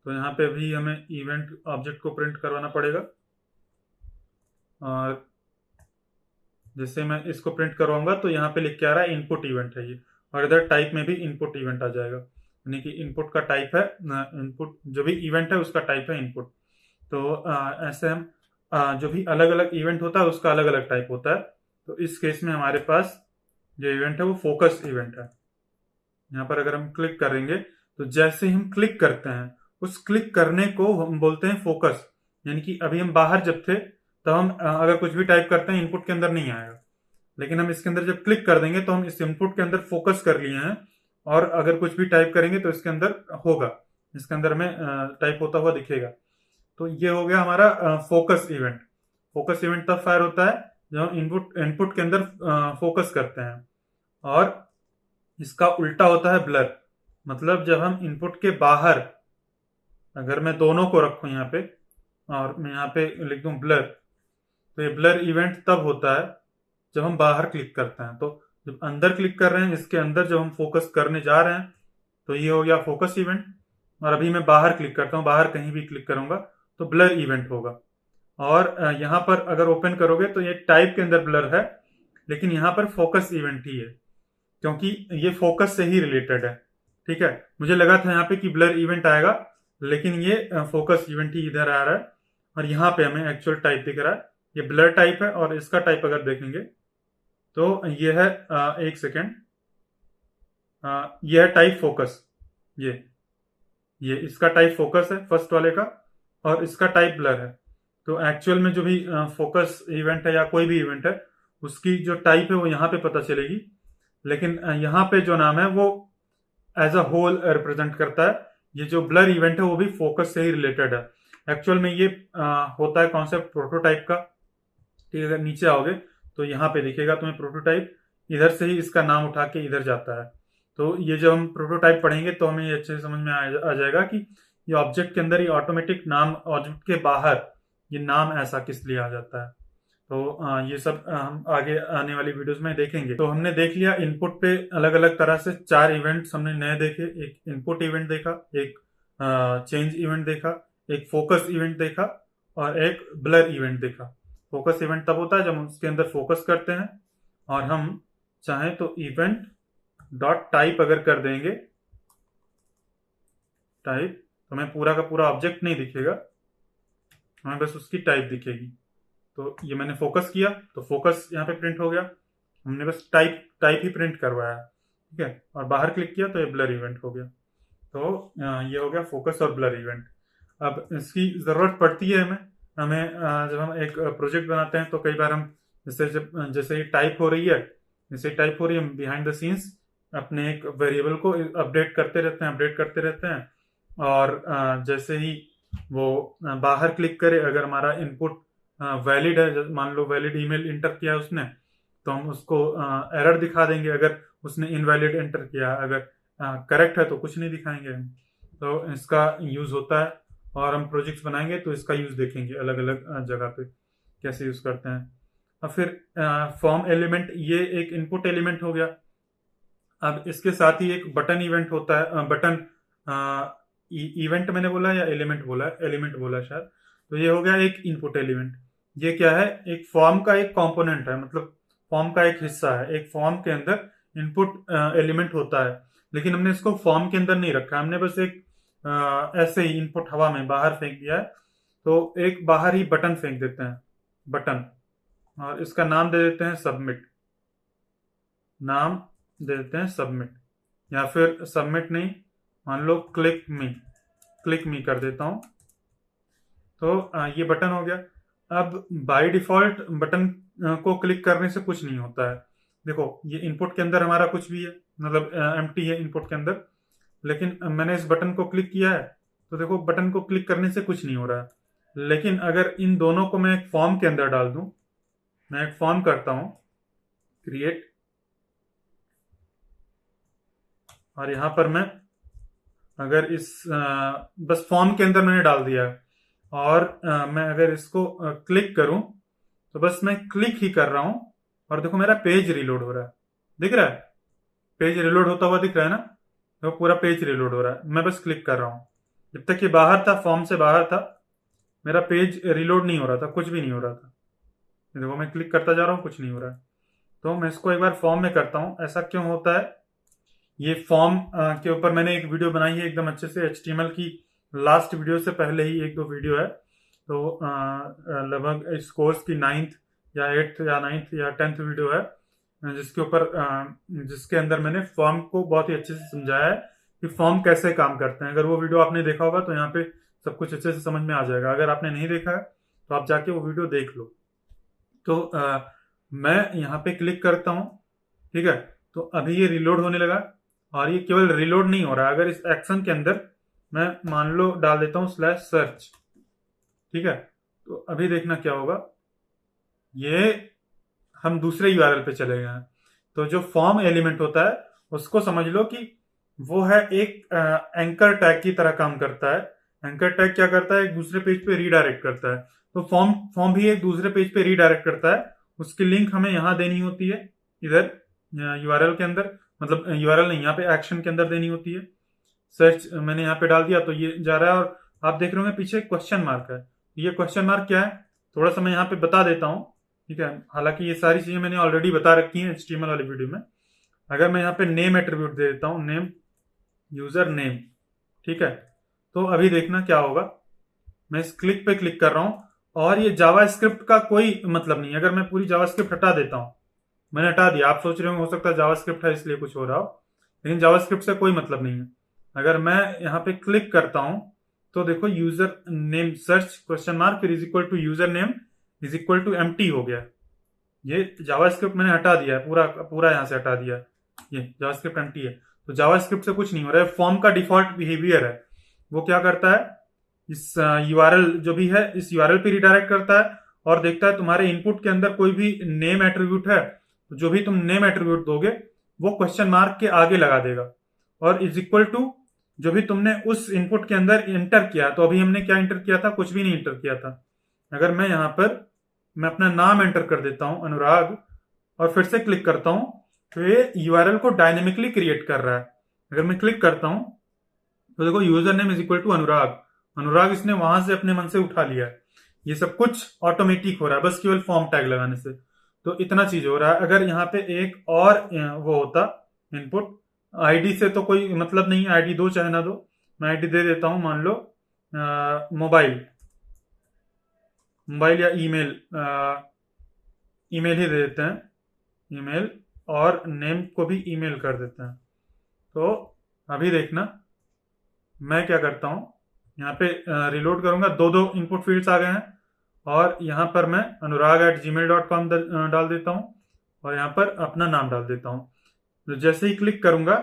तो यहाँ पे भी हमें इवेंट ऑब्जेक्ट को प्रिंट करवाना पड़ेगा। और जैसे मैं इसको प्रिंट करवाऊंगा तो यहाँ पे लिख के आ रहा है इनपुट इवेंट है ये, और इधर टाइप में भी इनपुट इवेंट आ जाएगा, यानी कि इनपुट का टाइप है, इनपुट जो भी इवेंट है उसका टाइप है इनपुट। तो ऐसे हम जो भी अलग अलग इवेंट होता है उसका अलग अलग टाइप होता है। तो इस केस में हमारे पास जो इवेंट है वो फोकस इवेंट है। यहाँ पर अगर हम क्लिक करेंगे तो जैसे ही हम क्लिक करते हैं उस क्लिक करने को हम बोलते हैं फोकस। यानी कि अभी हम बाहर जब थे तो हम अगर कुछ भी टाइप करते हैं इनपुट के अंदर नहीं आएगा, लेकिन हम इसके अंदर जब क्लिक कर देंगे तो हम इस इनपुट के अंदर फोकस कर लिए हैं, और अगर कुछ भी टाइप करेंगे तो इसके अंदर होगा, इसके अंदर में टाइप होता हुआ दिखेगा। तो ये हो गया हमारा फोकस इवेंट। फोकस इवेंट तब फायर होता है जब हम इनपुट के अंदर फोकस करते हैं, और इसका उल्टा होता है ब्लर। मतलब जब हम इनपुट के बाहर, अगर मैं दोनों को रखूं यहाँ पे और मैं यहाँ पे लिख दूं ब्लर, तो ये ब्लर इवेंट तब होता है जब हम बाहर क्लिक करते हैं। तो जब अंदर क्लिक कर रहे हैं, इसके अंदर जब हम फोकस करने जा रहे हैं तो ये हो गया फोकस इवेंट। और अभी मैं बाहर क्लिक करता हूँ, बाहर कहीं भी क्लिक करूंगा तो ब्लर इवेंट होगा। और यहाँ पर अगर ओपन करोगे तो ये टाइप के अंदर ब्लर है, लेकिन यहाँ पर फोकस इवेंट ही है क्योंकि ये फोकस से ही रिलेटेड है, ठीक है। मुझे लगा था यहाँ पे कि ब्लर इवेंट आएगा, लेकिन ये फोकस इवेंट ही इधर आ रहा है, और यहाँ पे हमें एक्चुअल टाइप दिख रहा है। ये ब्लर टाइप है, और इसका टाइप अगर देखेंगे तो ये है एक सेकेंड, ये है टाइप फोकस। ये इसका टाइप फोकस है फर्स्ट वाले का, और इसका टाइप ब्लर है। तो एक्चुअल में जो भी फोकस इवेंट है या कोई भी इवेंट है उसकी जो टाइप है वो यहाँ पे पता चलेगी, लेकिन यहाँ पे जो नाम है वो एज अ होल रिप्रेजेंट करता है। ये जो ब्लर इवेंट है वो भी फोकस से ही रिलेटेड है। एक्चुअल में ये होता है कॉन्सेप्ट प्रोटोटाइप का। ठीक है, अगर नीचे आओगे तो यहाँ पे दिखेगा तुम्हें प्रोटोटाइप, इधर से ही इसका नाम उठा के इधर जाता है। तो ये जब हम प्रोटोटाइप पढ़ेंगे तो हमें ये अच्छे से समझ में आ जाएगा कि ये ऑब्जेक्ट के अंदर ही ऑटोमेटिक नाम, ऑब्जेक्ट के बाहर ये नाम ऐसा किस लिए आ जाता है। तो ये सब हम आगे आने वाली वीडियोस में देखेंगे। तो हमने देख लिया इनपुट पे अलग अलग तरह से 4 इवेंट्स हमने नए देखे। एक इनपुट इवेंट देखा, एक चेंज इवेंट देखा, एक फोकस इवेंट देखा, और एक ब्लर इवेंट देखा। फोकस इवेंट तब होता है जब हम उसके अंदर फोकस करते हैं, और हम चाहें तो इवेंट डॉट टाइप अगर कर देंगे टाइप, तो हमें पूरा का पूरा ऑब्जेक्ट नहीं दिखेगा, हमें बस उसकी टाइप दिखेगी। तो ये मैंने फोकस किया तो फोकस यहाँ पे प्रिंट हो गया, हमने बस टाइप ही प्रिंट करवाया, ठीक है। और बाहर क्लिक किया तो ये ब्लर इवेंट हो गया। तो ये हो गया फोकस और ब्लर इवेंट। अब इसकी जरूरत पड़ती है हमें जब हम एक प्रोजेक्ट बनाते हैं तो कई बार हम जैसे ही टाइप हो रही है, हम बिहाइंड द सीन्स अपने एक वेरिएबल को अपडेट करते रहते हैं। और जैसे ही वो बाहर क्लिक करे, अगर हमारा इनपुट वैलिड है, मान लो वैलिड ईमेल इंटर किया उसने, तो हम उसको एरर दिखा देंगे। अगर उसने इनवैलिड एंटर किया, अगर करेक्ट है तो कुछ नहीं दिखाएंगे हम। तो इसका यूज होता है, और हम प्रोजेक्ट्स बनाएंगे तो इसका यूज देखेंगे अलग अलग जगह पे कैसे यूज करते हैं। अब फिर फॉर्म एलिमेंट, ये एक इनपुट एलिमेंट हो गया। अब इसके साथ ही एक बटन इवेंट होता है, बटन इवेंट मैंने बोला या एलिमेंट बोला, एलिमेंट बोला शायद। तो ये हो गया एक इनपुट एलिमेंट। ये क्या है, एक फॉर्म का एक कंपोनेंट है, मतलब फॉर्म का एक हिस्सा है। एक फॉर्म के अंदर इनपुट एलिमेंट होता है, लेकिन हमने इसको फॉर्म के अंदर नहीं रखा, हमने बस एक ऐसे ही इनपुट हवा में बाहर फेंक दिया है। तो एक बाहर ही बटन फेंक देते हैं, बटन, और इसका नाम दे देते हैं सबमिट। नाम दे देते हैं सबमिट, या फिर सबमिट नहीं, मान लो क्लिक मी कर देता हूं। तो ये बटन हो गया। अब बाय डिफॉल्ट बटन को क्लिक करने से कुछ नहीं होता है। देखो ये इनपुट के अंदर हमारा कुछ भी है, मतलब एम्प्टी है इनपुट के अंदर, लेकिन मैंने इस बटन को क्लिक किया है तो देखो बटन को क्लिक करने से कुछ नहीं हो रहा है। लेकिन अगर इन दोनों को मैं एक फॉर्म के अंदर डाल दूं, मैं एक फॉर्म करता हूं क्रिएट, और यहां पर मैं अगर इस बस फॉर्म के अंदर मैंने डाल दिया है, और मैं अगर इसको क्लिक करूं तो बस मैं क्लिक ही कर रहा हूं, और देखो मेरा पेज रिलोड हो रहा है, दिख रहा है, पेज रिलोड होता हुआ दिख रहा है ना। तो पूरा पेज रिलोड हो रहा है, मैं बस क्लिक कर रहा हूं। जब तक ये बाहर था, फॉर्म से बाहर था, मेरा पेज रिलोड नहीं हो रहा था, कुछ भी नहीं हो रहा था। देखो मैं क्लिक करता जा रहा हूं, कुछ नहीं हो रहा है। तो मैं इसको एक बार फॉर्म में करता हूं। ऐसा क्यों होता है, ये फॉर्म के ऊपर मैंने एक वीडियो बनाई है एकदम अच्छे से, HTML की लास्ट वीडियो से पहले ही एक दो वीडियो है। तो लगभग इस कोर्स की 9th या 8th या 9th या 10th वीडियो है, जिसके ऊपर जिसके अंदर मैंने फॉर्म को बहुत ही अच्छे से समझाया है कि फॉर्म कैसे काम करते हैं। अगर वो वीडियो आपने देखा होगा तो यहाँ पे सब कुछ अच्छे से समझ में आ जाएगा। अगर आपने नहीं देखा है तो आप जाके वो वीडियो देख लो। तो मैं यहाँ पे क्लिक करता हूँ, ठीक है। तो अभी ये रिलोड होने लगा, और ये केवल रिलोड नहीं हो रहा है। अगर इस एक्शन के अंदर मैं मान लो डाल देता हूँ /search, ठीक है, तो अभी देखना क्या होगा, ये हम दूसरे यूआरएल पे चले गए हैं। तो जो फॉर्म एलिमेंट होता है उसको समझ लो कि वो है एक एंकर टैग की तरह काम करता है। एंकर टैग क्या करता है, एक दूसरे पेज पे रीडायरेक्ट करता है। तो फॉर्म भी एक दूसरे पेज पे रीडायरेक्ट करता है। उसकी लिंक हमें यहाँ देनी होती है, इधर यूआरएल के अंदर, मतलब यूआरएल नहीं, यहाँ पे एक्शन के अंदर देनी होती है। सर्च मैंने यहाँ पे डाल दिया तो ये जा रहा है, और आप देख रहे होंगे पीछे क्वेश्चन मार्क है। ये क्वेश्चन मार्क क्या है, थोड़ा सा मैं यहाँ पे बता देता हूँ, ठीक है। हालांकि ये सारी चीजें मैंने ऑलरेडी बता रखी हैं HTML वाली वीडियो में। अगर मैं यहाँ पे नेम एट्रीब्यूट दे देता हूँ, नेम, यूजर नेम, ठीक है, तो अभी देखना क्या होगा। मैं इस क्लिक पे क्लिक कर रहा हूँ, और ये जावास्क्रिप्ट का कोई मतलब नहीं। अगर मैं पूरी जावास्क्रिप्ट हटा देता हूँ, मैंने हटा दिया, आप सोच रहे हो सकता है जावास्क्रिप्ट है इसलिए कुछ हो रहा हो, लेकिन जावास्क्रिप्ट से कोई मतलब नहीं है। अगर मैं यहाँ पे क्लिक करता हूं तो देखो user name search question mark फिर is equal to user name is equal to empty हो गया। ये जावास्क्रिप्ट मैंने हटा दिया है, पूरा पूरा यहां से हटा दिया है, ये जावास्क्रिप्ट एम्प्टी है। तो जावास्क्रिप्ट से कुछ नहीं हो रहा है। फॉर्म का डिफॉल्ट बिहेवियर है, वो क्या करता है, इस यूआरएल जो भी है इस यूआरएल पे रिडायरेक्ट करता है, और देखता है तुम्हारे इनपुट के अंदर कोई भी नेम एट्रीब्यूट है, तो जो भी तुम नेम एट्रीब्यूट दोगे वो क्वेश्चन मार्क के आगे लगा देगा, और इज इक्वल टू जो भी तुमने उस इनपुट के अंदर इंटर किया। तो अभी हमने क्या इंटर किया था, कुछ भी नहीं इंटर किया था। अगर मैं यहां पर मैं अपना नाम एंटर कर देता हूं अनुराग, और फिर से क्लिक करता हूं, तो ये यूआरएल को डायनेमिकली क्रिएट कर रहा है। अगर मैं क्लिक करता हूं तो देखो user name is equal to Anurag, Anurag इसने वहां से अपने मन से उठा लिया है। ये सब कुछ ऑटोमेटिक हो रहा है बस केवल फॉर्म टैग लगाने से। तो इतना चीज हो रहा है। अगर यहाँ पे एक और वो होता इनपुट, आईडी से तो कोई मतलब नहीं है, आईडी दो चाहे ना दो, मैं आईडी दे देता हूं, मान लो मोबाइल या ईमेल, ईमेल ही दे देते हैं, ईमेल, और नेम को भी ईमेल कर देते हैं। तो अभी देखना मैं क्या करता हूं, यहाँ पे रिलोड करूंगा, दो इनपुट फील्ड्स आ गए हैं, और यहां पर मैं anurag@gmail.com डाल देता हूं, और यहां पर अपना नाम डाल देता हूं। तो जैसे ही क्लिक करूंगा,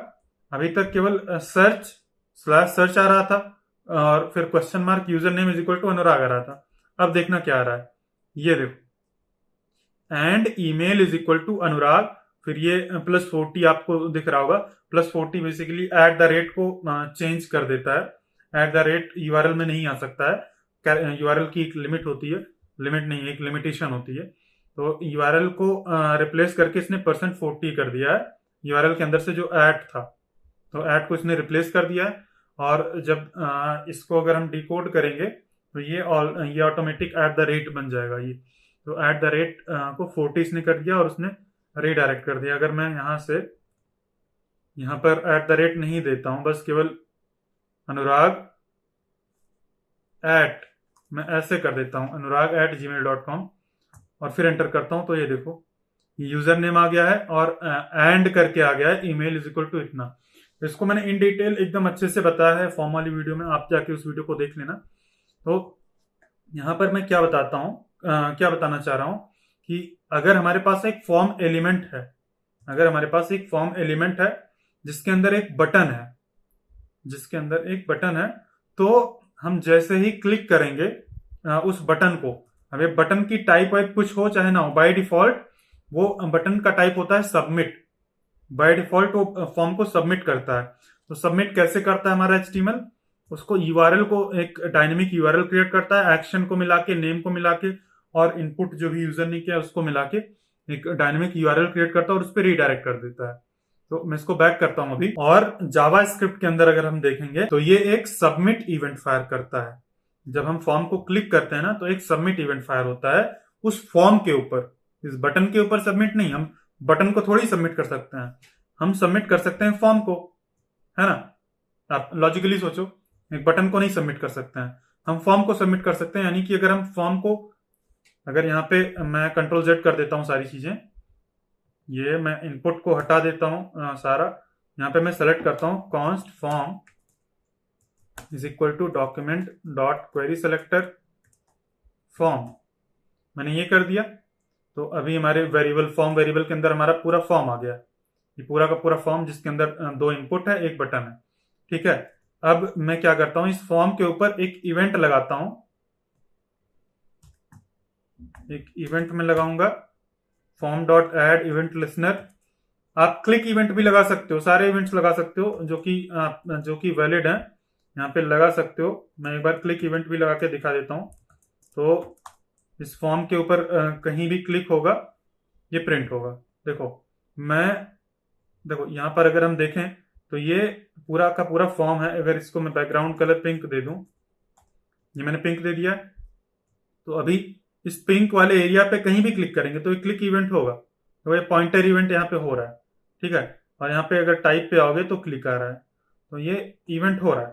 अभी तक केवल /search आ रहा था, और फिर question mark user name is equal to Anurag आ रहा था। अब देखना क्या आ रहा है, ये देखो, and email is equal to Anurag, फिर ये +40 आपको दिख रहा होगा। +40 बेसिकली @ को चेंज कर देता है, @URL में नहीं आ सकता है। यूआरएल की एक लिमिट होती है, लिमिट नहीं, एक लिमिटेशन होती है। तो यूआरएल को रिप्लेस करके इसने %40 कर दिया है यूआरएल के अंदर से जो था। तो को इसने रिप्लेस कर दिया है। और जब इसको अगर हम डिकोड करेंगे तो ये ऑटोमेटिक बन जाएगा ये। तो को 40 इसने कर दिया और उसने रीडायरेक्ट कर दिया। अगर मैं यहाँ पर नहीं देता हूं, बस केवल अनुराग मैं ऐसे कर देता हूं, अनुराग@gmail.com, और फिर एंटर करता हूं, तो ये देखो यूजर नेम आ गया है और एंड करके आ गया है email = इतना। इसको मैंने इन डिटेल एकदम अच्छे से बताया है फॉर्म वाली वीडियो में, आप जाके उस वीडियो को देख लेना। तो यहां पर मैं क्या बताना चाह रहा हूं कि अगर हमारे पास एक फॉर्म एलिमेंट है जिसके अंदर एक बटन है, तो हम जैसे ही क्लिक करेंगे उस बटन को, अब ये बटन की टाइप वाइप कुछ हो चाहे ना हो, बाय डिफॉल्ट वो बटन का टाइप होता है सबमिट। बाय डिफॉल्ट वो फॉर्म को सबमिट करता है। तो सबमिट कैसे करता है हमारा HTML? उसको यूआरएल को एक डायनेमिक यूआरएल क्रिएट करता है, एक्शन को मिला के, नेम को मिला के और इनपुट जो भी यूजर ने किया उसको मिला के एक डायनेमिक यूआरएल क्रिएट करता है और उस पर रीडायरेक्ट कर देता है। तो मैं इसको बैक करता हूं अभी। और जावा स्क्रिप्ट के अंदर अगर हम देखेंगे तो ये एक सबमिट इवेंट फायर करता है। जब हम फॉर्म को क्लिक करते हैं ना, तो एक सबमिट इवेंट फायर होता है उस फॉर्म के ऊपर, इस बटन के ऊपर सबमिट नहीं। हम बटन को थोड़ी सबमिट कर सकते हैं, हम सबमिट कर सकते हैं फॉर्म को, है ना। आप लॉजिकली सोचो, एक बटन को नहीं सबमिट कर सकते हैं, हम फॉर्म को सबमिट कर सकते हैं। यानी कि अगर हम फॉर्म को, अगर यहाँ पे मैं Ctrl+Z कर देता हूं सारी चीजें, ये मैं इनपुट को हटा देता हूं सारा, यहाँ पे मैं सेलेक्ट करता हूं const form = document.querySelector form, मैंने ये कर दिया। तो अभी हमारे फॉर्म वेरिएबल के अंदर हमारा पूरा फॉर्म आ गया, ये पूरा का पूरा फॉर्म जिसके अंदर 2 इनपुट है, एक बटन है। ठीक है, अब मैं क्या करता हूं, इस फॉर्म के ऊपर एक इवेंट लगाता हूं, एक इवेंट में लगाऊंगा form.add event listener। आप क्लिक इवेंट भी लगा सकते हो, सारे इवेंट्स लगा सकते हो जो कि वैलिड है, यहाँ पे लगा सकते हो। मैं एक बार क्लिक इवेंट भी लगा के दिखा देता हूं। तो इस फॉर्म के ऊपर कहीं भी क्लिक होगा, ये प्रिंट होगा। देखो यहाँ पर अगर हम देखें तो ये पूरा का पूरा फॉर्म है। अगर इसको मैं बैकग्राउंड कलर पिंक दे दूं, ये मैंने पिंक दे दिया, तो अभी इस पिंक वाले एरिया पे कहीं भी क्लिक करेंगे तो ये क्लिक इवेंट होगा। तो ये पॉइंटर इवेंट यहाँ पे हो रहा है, ठीक है। और यहाँ पे अगर टाइप पे आओगे तो क्लिक आ रहा है, तो ये इवेंट हो रहा है,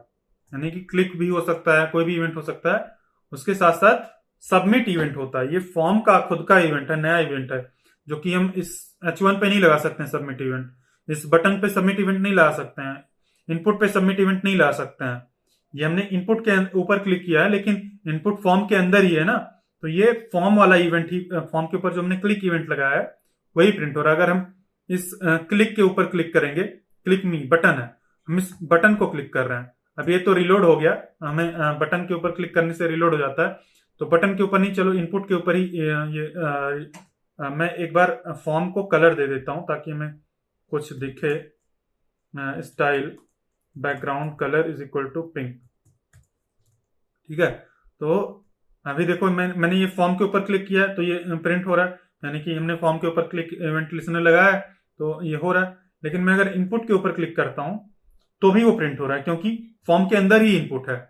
यानी कि क्लिक भी हो सकता है, कोई भी इवेंट हो सकता है। उसके साथ साथ सबमिट इवेंट होता है, ये फॉर्म का खुद का इवेंट है, नया इवेंट है, जो कि हम इस H1 पे नहीं लगा सकते हैं। सबमिट इवेंट, इस बटन पे सबमिट इवेंट नहीं लगा सकते हैं, इनपुट पे सबमिट इवेंट नहीं लगा सकते हैं। ये हमने इनपुट के ऊपर क्लिक किया है, लेकिन इनपुट फॉर्म के अंदर ही है ना, तो ये फॉर्म वाला इवेंट ही, फॉर्म के ऊपर जो हमने क्लिक इवेंट लगाया है वही प्रिंट हो रहा है। अगर हम इस क्लिक के ऊपर क्लिक करेंगे, क्लिक मी बटन है, हम इस बटन को क्लिक कर रहे हैं, अब ये तो रिलोड हो गया, हमें बटन के ऊपर क्लिक करने से रिलोड हो जाता है। तो बटन के ऊपर नहीं, चलो इनपुट के ऊपर ही मैं एक बार फॉर्म को कलर दे देता हूं ताकि हमें कुछ दिखे। स्टाइल बैकग्राउंड कलर = पिंक, ठीक है। तो अभी देखो मैंने ये फॉर्म के ऊपर क्लिक किया है तो ये प्रिंट हो रहा है, यानी कि हमने फॉर्म के ऊपर क्लिक इवेंट लिसनर लगाया है तो ये हो रहा है। लेकिन मैं अगर इनपुट के ऊपर क्लिक करता हूं तो भी वो प्रिंट हो रहा है, क्योंकि फॉर्म के अंदर ही इनपुट है।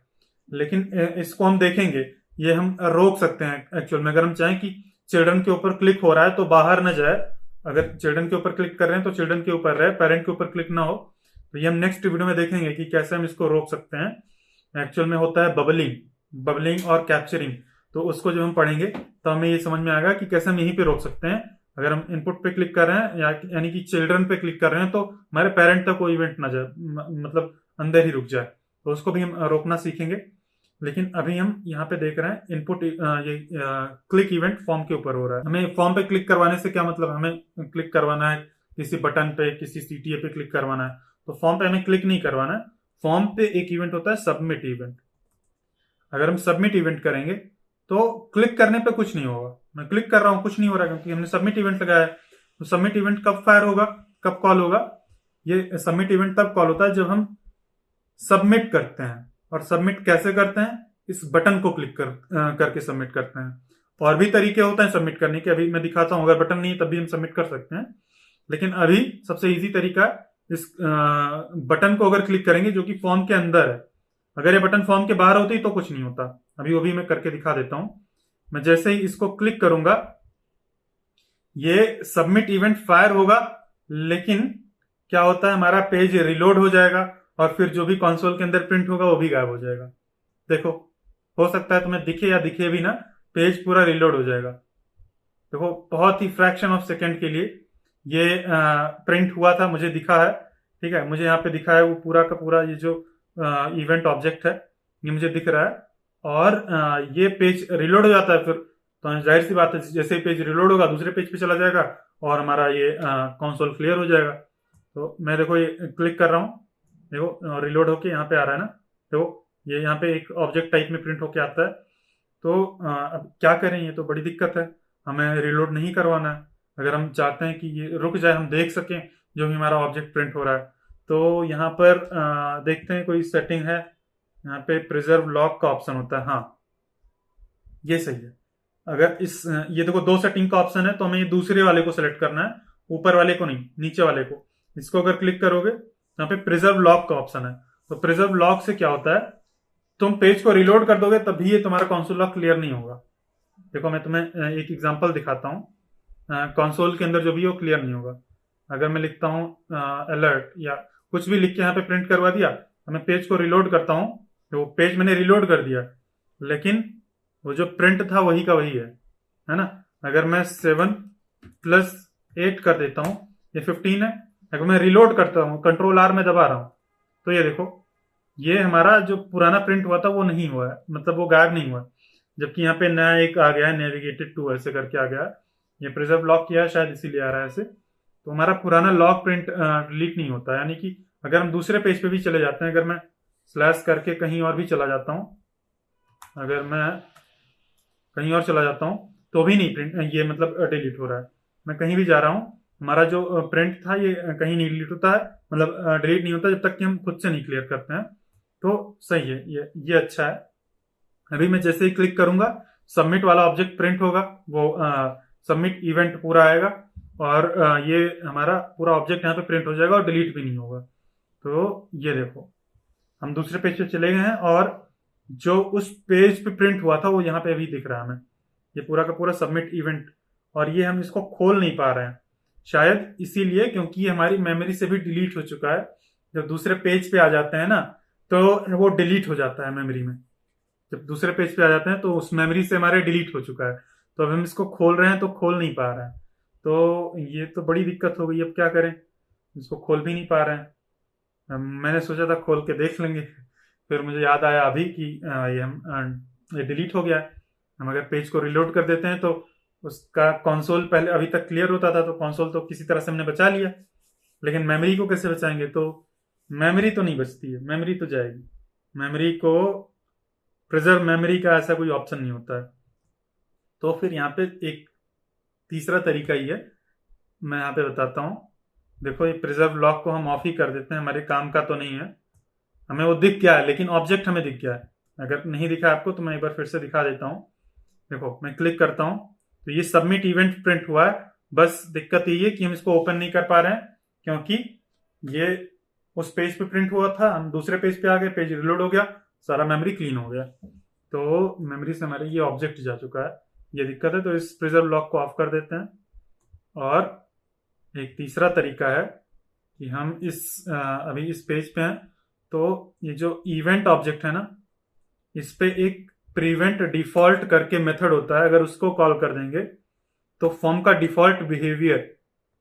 लेकिन इसको हम देखेंगे, ये हम रोक सकते हैं एक्चुअल में। अगर हम चाहें कि चिल्ड्रन के ऊपर क्लिक हो रहा है तो बाहर न जाए, अगर चिल्ड्रन के ऊपर क्लिक कर रहे हैं तो चिल्ड्रन के ऊपर रहे, पेरेंट के ऊपर क्लिक ना हो। तो ये हम नेक्स्ट वीडियो में देखेंगे कि कैसे हम इसको रोक सकते हैं। एक्चुअल में होता है बबलिंग और कैप्चरिंग, तो उसको जब हम पढ़ेंगे तो हमें ये समझ में आएगा कि कैसे हम यहीं पे रोक सकते हैं। अगर हम इनपुट पे क्लिक कर रहे हैं यानी कि चिल्ड्रन पे क्लिक कर रहे हैं तो हमारे पेरेंट तक कोई इवेंट ना जाए, मतलब अंदर ही रुक जाए, तो उसको भी हम रोकना सीखेंगे। लेकिन अभी हम यहाँ पे देख रहे हैं इनपुट, ये क्लिक इवेंट फॉर्म के ऊपर हो रहा है। हमें फॉर्म पे क्लिक करवाने से क्या मतलब, हमें क्लिक करवाना है किसी बटन पे, किसी CTA पे क्लिक करवाना है, तो फॉर्म पे हमें क्लिक नहीं करवाना है। फॉर्म पे एक इवेंट होता है सबमिट इवेंट। अगर हम सबमिट इवेंट करेंगे तो क्लिक करने पे कुछ नहीं होगा, मैं क्लिक कर रहा हूं कुछ नहीं हो रहा क्योंकि हमने सबमिट इवेंट लगाया है। तो सबमिट इवेंट कब फायर होगा, कब कॉल होगा? ये सबमिट इवेंट तब कॉल होता है जब हम सबमिट करते हैं, और सबमिट कैसे करते हैं, इस बटन को क्लिक करके सबमिट करते हैं। और भी तरीके होते हैं सबमिट करने के, अभी मैं दिखाता हूं। अगर बटन नहीं है तब भी हम सबमिट कर सकते हैं, लेकिन अभी सबसे इजी तरीका इस बटन को अगर क्लिक करेंगे जो कि फॉर्म के अंदर है। अगर ये बटन फॉर्म के बाहर होती तो कुछ नहीं होता। अभी वो भी मैं करके दिखा देता हूं। मैं जैसे ही इसको क्लिक करूंगा ये सबमिट इवेंट फायर होगा, लेकिन क्या होता है हमारा पेज रिलोड हो जाएगा और फिर जो भी कंसोल के अंदर प्रिंट होगा वो भी गायब हो जाएगा। देखो, हो सकता है तुम्हें दिखे या दिखे भी ना, पेज पूरा रिलोड हो जाएगा। देखो, बहुत ही फ्रैक्शन ऑफ सेकेंड के लिए ये प्रिंट हुआ था, मुझे दिखा है। ठीक है, मुझे यहाँ पे दिखा है वो पूरा का पूरा ये जो इवेंट ऑब्जेक्ट है ये मुझे दिख रहा है। और ये पेज रिलोड हो जाता है फिर, तो जाहिर सी बात है जैसे ही पेज रिलोड होगा दूसरे पेज पे चला जाएगा और हमारा ये कंसोल क्लियर हो जाएगा। तो मैं देखो ये क्लिक कर रहा हूँ, देखो रिलोड होके यहाँ पे आ रहा है ना। देखो ये यहाँ पे एक ऑब्जेक्ट टाइप में प्रिंट होके आता है। तो अब क्या करें, ये तो बड़ी दिक्कत है, हमें रिलोड नहीं करवाना है। अगर हम चाहते हैं कि ये रुक जाए, हम देख सकें जो भी हमारा ऑब्जेक्ट प्रिंट हो रहा है, तो यहाँ पर देखते हैं कोई सेटिंग है। यहाँ पे प्रिजर्व लॉक का ऑप्शन होता है, हाँ ये सही है। अगर ये देखो दो सेटिंग का ऑप्शन है, तो हमें ये दूसरे वाले को सिलेक्ट करना है, ऊपर वाले को नहीं, नीचे वाले को। इसको अगर क्लिक करोगे यहाँ पे प्रिजर्व लॉक का ऑप्शन है। तो प्रिजर्व लॉक से क्या होता है, तुम पेज को रिलोड कर दोगे तभी ये तुम्हारा कंसोल लॉक क्लियर नहीं होगा। देखो मैं तुम्हें एक एग्जांपल दिखाता हूँ। कंसोल के अंदर जो भी है वो क्लियर नहीं होगा। अगर मैं लिखता हूँ अलर्ट या कुछ भी लिख के यहाँ पे प्रिंट करवा दिया, मैं पेज को रिलोड करता हूँ, तो पेज मैंने रिलोड कर दिया, लेकिन वो जो प्रिंट था वही का वही है ना। अगर मैं 7+8 कर देता हूँ, ये 15 है। अगर मैं रिलोड करता हूँ, कंट्रोल आर में दबा रहा हूँ, तो ये देखो ये हमारा जो पुराना प्रिंट हुआ था वो नहीं हुआ है, मतलब वो गायब नहीं हुआ है। जबकि यहाँ पे नया एक आ गया है, नेविगेटेड टू ऐसे करके आ गया है। ये प्रिजर्व लॉक किया है शायद इसीलिए आ रहा है ऐसे। तो हमारा पुराना लॉक प्रिंट डिलीट नहीं होता, यानी कि अगर हम दूसरे पेज पे भी चले जाते हैं, अगर मैं स्लैश करके कहीं और भी चला जाता हूँ, अगर मैं कहीं और चला जाता हूँ तो भी नहीं प्रिंट ये मतलब डिलीट हो रहा है। मैं कहीं भी जा रहा हूँ, हमारा जो प्रिंट था ये कहीं नहीं डिलीट होता है, मतलब डिलीट नहीं होता जब तक कि हम खुद से नहीं क्लियर करते हैं। तो सही है, ये अच्छा है। अभी मैं जैसे ही क्लिक करूंगा सबमिट वाला ऑब्जेक्ट प्रिंट होगा, वो सबमिट इवेंट पूरा आएगा और ये हमारा पूरा ऑब्जेक्ट यहाँ पे प्रिंट हो जाएगा और डिलीट भी नहीं होगा। तो ये देखो हम दूसरे पेज पे चले गए हैं और जो उस पेज पे प्रिंट हुआ था वो यहाँ पे अभी दिख रहा है हमें, ये पूरा का पूरा सबमिट इवेंट। और ये हम इसको खोल नहीं पा रहे हैं, शायद इसीलिए क्योंकि ये हमारी मेमोरी से भी डिलीट हो चुका है। जब दूसरे पेज पे आ जाते हैं ना तो वो डिलीट हो जाता है मेमोरी में। जब दूसरे पेज पे आ जाते हैं तो उस मेमोरी से हमारे डिलीट हो चुका है, तो अब हम इसको खोल रहे हैं तो खोल नहीं पा रहे हैं। तो ये तो बड़ी दिक्कत हो गई, अब क्या करें, इसको खोल भी नहीं पा रहे हैं। मैंने सोचा था खोल के देख लेंगे, फिर मुझे याद आया अभी कि ये डिलीट हो गया है। हम अगर पेज को रिलोड कर देते हैं तो उसका कंसोल पहले अभी तक क्लियर होता था, तो कंसोल तो किसी तरह से हमने बचा लिया, लेकिन मेमोरी को कैसे बचाएंगे। तो मेमोरी तो नहीं बचती है, मेमोरी तो जाएगी। मेमोरी को प्रिजर्व मेमोरी का ऐसा कोई ऑप्शन नहीं होता है। तो फिर यहाँ पे एक तीसरा तरीका ही है, मैं यहाँ पे बताता हूँ। देखो ये प्रिजर्व लॉक को हम ऑफ ही कर देते हैं, हमारे काम का तो नहीं है। हमें वो दिख गया है लेकिन ऑब्जेक्ट हमें दिख गया है। अगर नहीं दिखा आपको तो मैं एक बार फिर से दिखा देता हूँ। देखो मैं क्लिक करता हूँ तो ये सबमिट इवेंट प्रिंट हुआ है। बस दिक्कत यही है कि हम इसको ओपन नहीं कर पा रहे हैं, क्योंकि ये उस पेज पे प्रिंट हुआ था, हम दूसरे पेज पे आ गए, पेज रिलोड हो गया, सारा मेमोरी क्लीन हो गया, तो मेमोरी से हमारे ये ऑब्जेक्ट जा चुका है। ये दिक्कत है, तो इस प्रिजर्व लॉक को ऑफ कर देते हैं। और एक तीसरा तरीका है कि हम अभी इस पेज पे हैं, तो ये जो इवेंट ऑब्जेक्ट है ना, इस पे एक प्रिवेंट डिफॉल्ट करके मेथड होता है। अगर उसको कॉल कर देंगे तो फॉर्म का डिफॉल्ट बिहेवियर,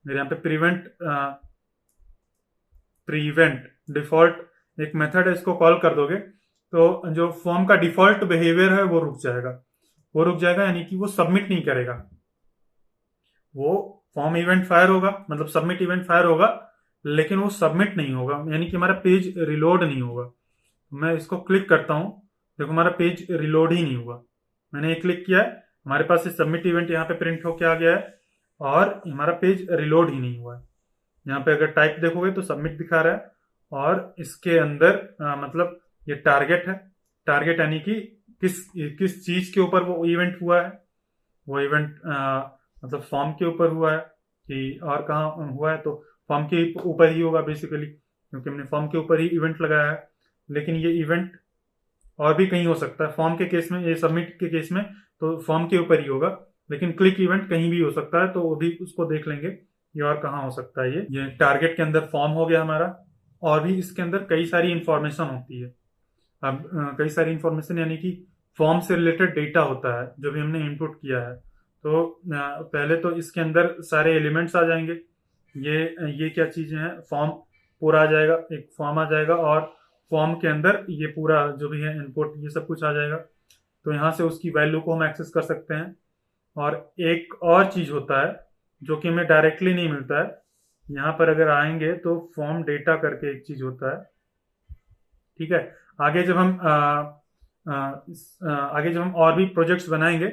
मेरे यहाँ पे प्रिवेंट डिफॉल्ट एक मेथड है, इसको कॉल कर दोगे तो जो फॉर्म का डिफॉल्ट बिहेवियर है वो रुक जाएगा, यानी कि वो सबमिट नहीं करेगा। वो फॉर्म इवेंट फायर होगा, मतलब सबमिट इवेंट फायर होगा, लेकिन वो सबमिट नहीं होगा, यानी कि हमारा पेज रिलोड नहीं होगा। मैं इसको क्लिक करता हूं, देखो हमारा पेज रिलोड ही नहीं हुआ। मैंने ये क्लिक किया है, हमारे पास सबमिट इवेंट यहाँ पे प्रिंट होके आ गया है और हमारा पेज रिलोड ही नहीं हुआ है। यहाँ पे अगर टाइप देखोगे तो सबमिट दिखा रहा है और इसके अंदर मतलब ये टारगेट है, टारगेट यानी कि किस किस चीज के ऊपर वो इवेंट हुआ है, वो इवेंट मतलब फॉर्म के ऊपर हुआ है कि और कहाँ हुआ है, तो फॉर्म के ऊपर ही होगा बेसिकली, क्योंकि हमने फॉर्म के ऊपर ही इवेंट लगाया है। लेकिन ये इवेंट और भी कहीं हो सकता है, फॉर्म के केस में, ये सबमिट के केस में तो फॉर्म के ऊपर ही होगा, लेकिन क्लिक इवेंट कहीं भी हो सकता है, तो वो भी उसको देख लेंगे ये और कहाँ हो सकता है। ये टारगेट के अंदर फॉर्म हो गया हमारा, और भी इसके अंदर कई सारी इंफॉर्मेशन होती है। अब कई सारी इंफॉर्मेशन यानी कि फॉर्म से रिलेटेड डेटा होता है जो भी हमने इनपुट किया है। तो पहले तो इसके अंदर सारे एलिमेंट्स आ जाएंगे। ये क्या चीजें हैं, फॉर्म पूरा आ जाएगा, एक फॉर्म आ जाएगा, और फॉर्म के अंदर ये पूरा जो भी है इनपुट ये सब कुछ आ जाएगा। तो यहाँ से उसकी वैल्यू को हम एक्सेस कर सकते हैं। और एक और चीज होता है जो कि हमें डायरेक्टली नहीं मिलता है, यहाँ पर अगर आएंगे तो फॉर्म डेटा करके एक चीज होता है। ठीक है, आगे जब हम आगे जब हम और भी प्रोजेक्ट्स बनाएंगे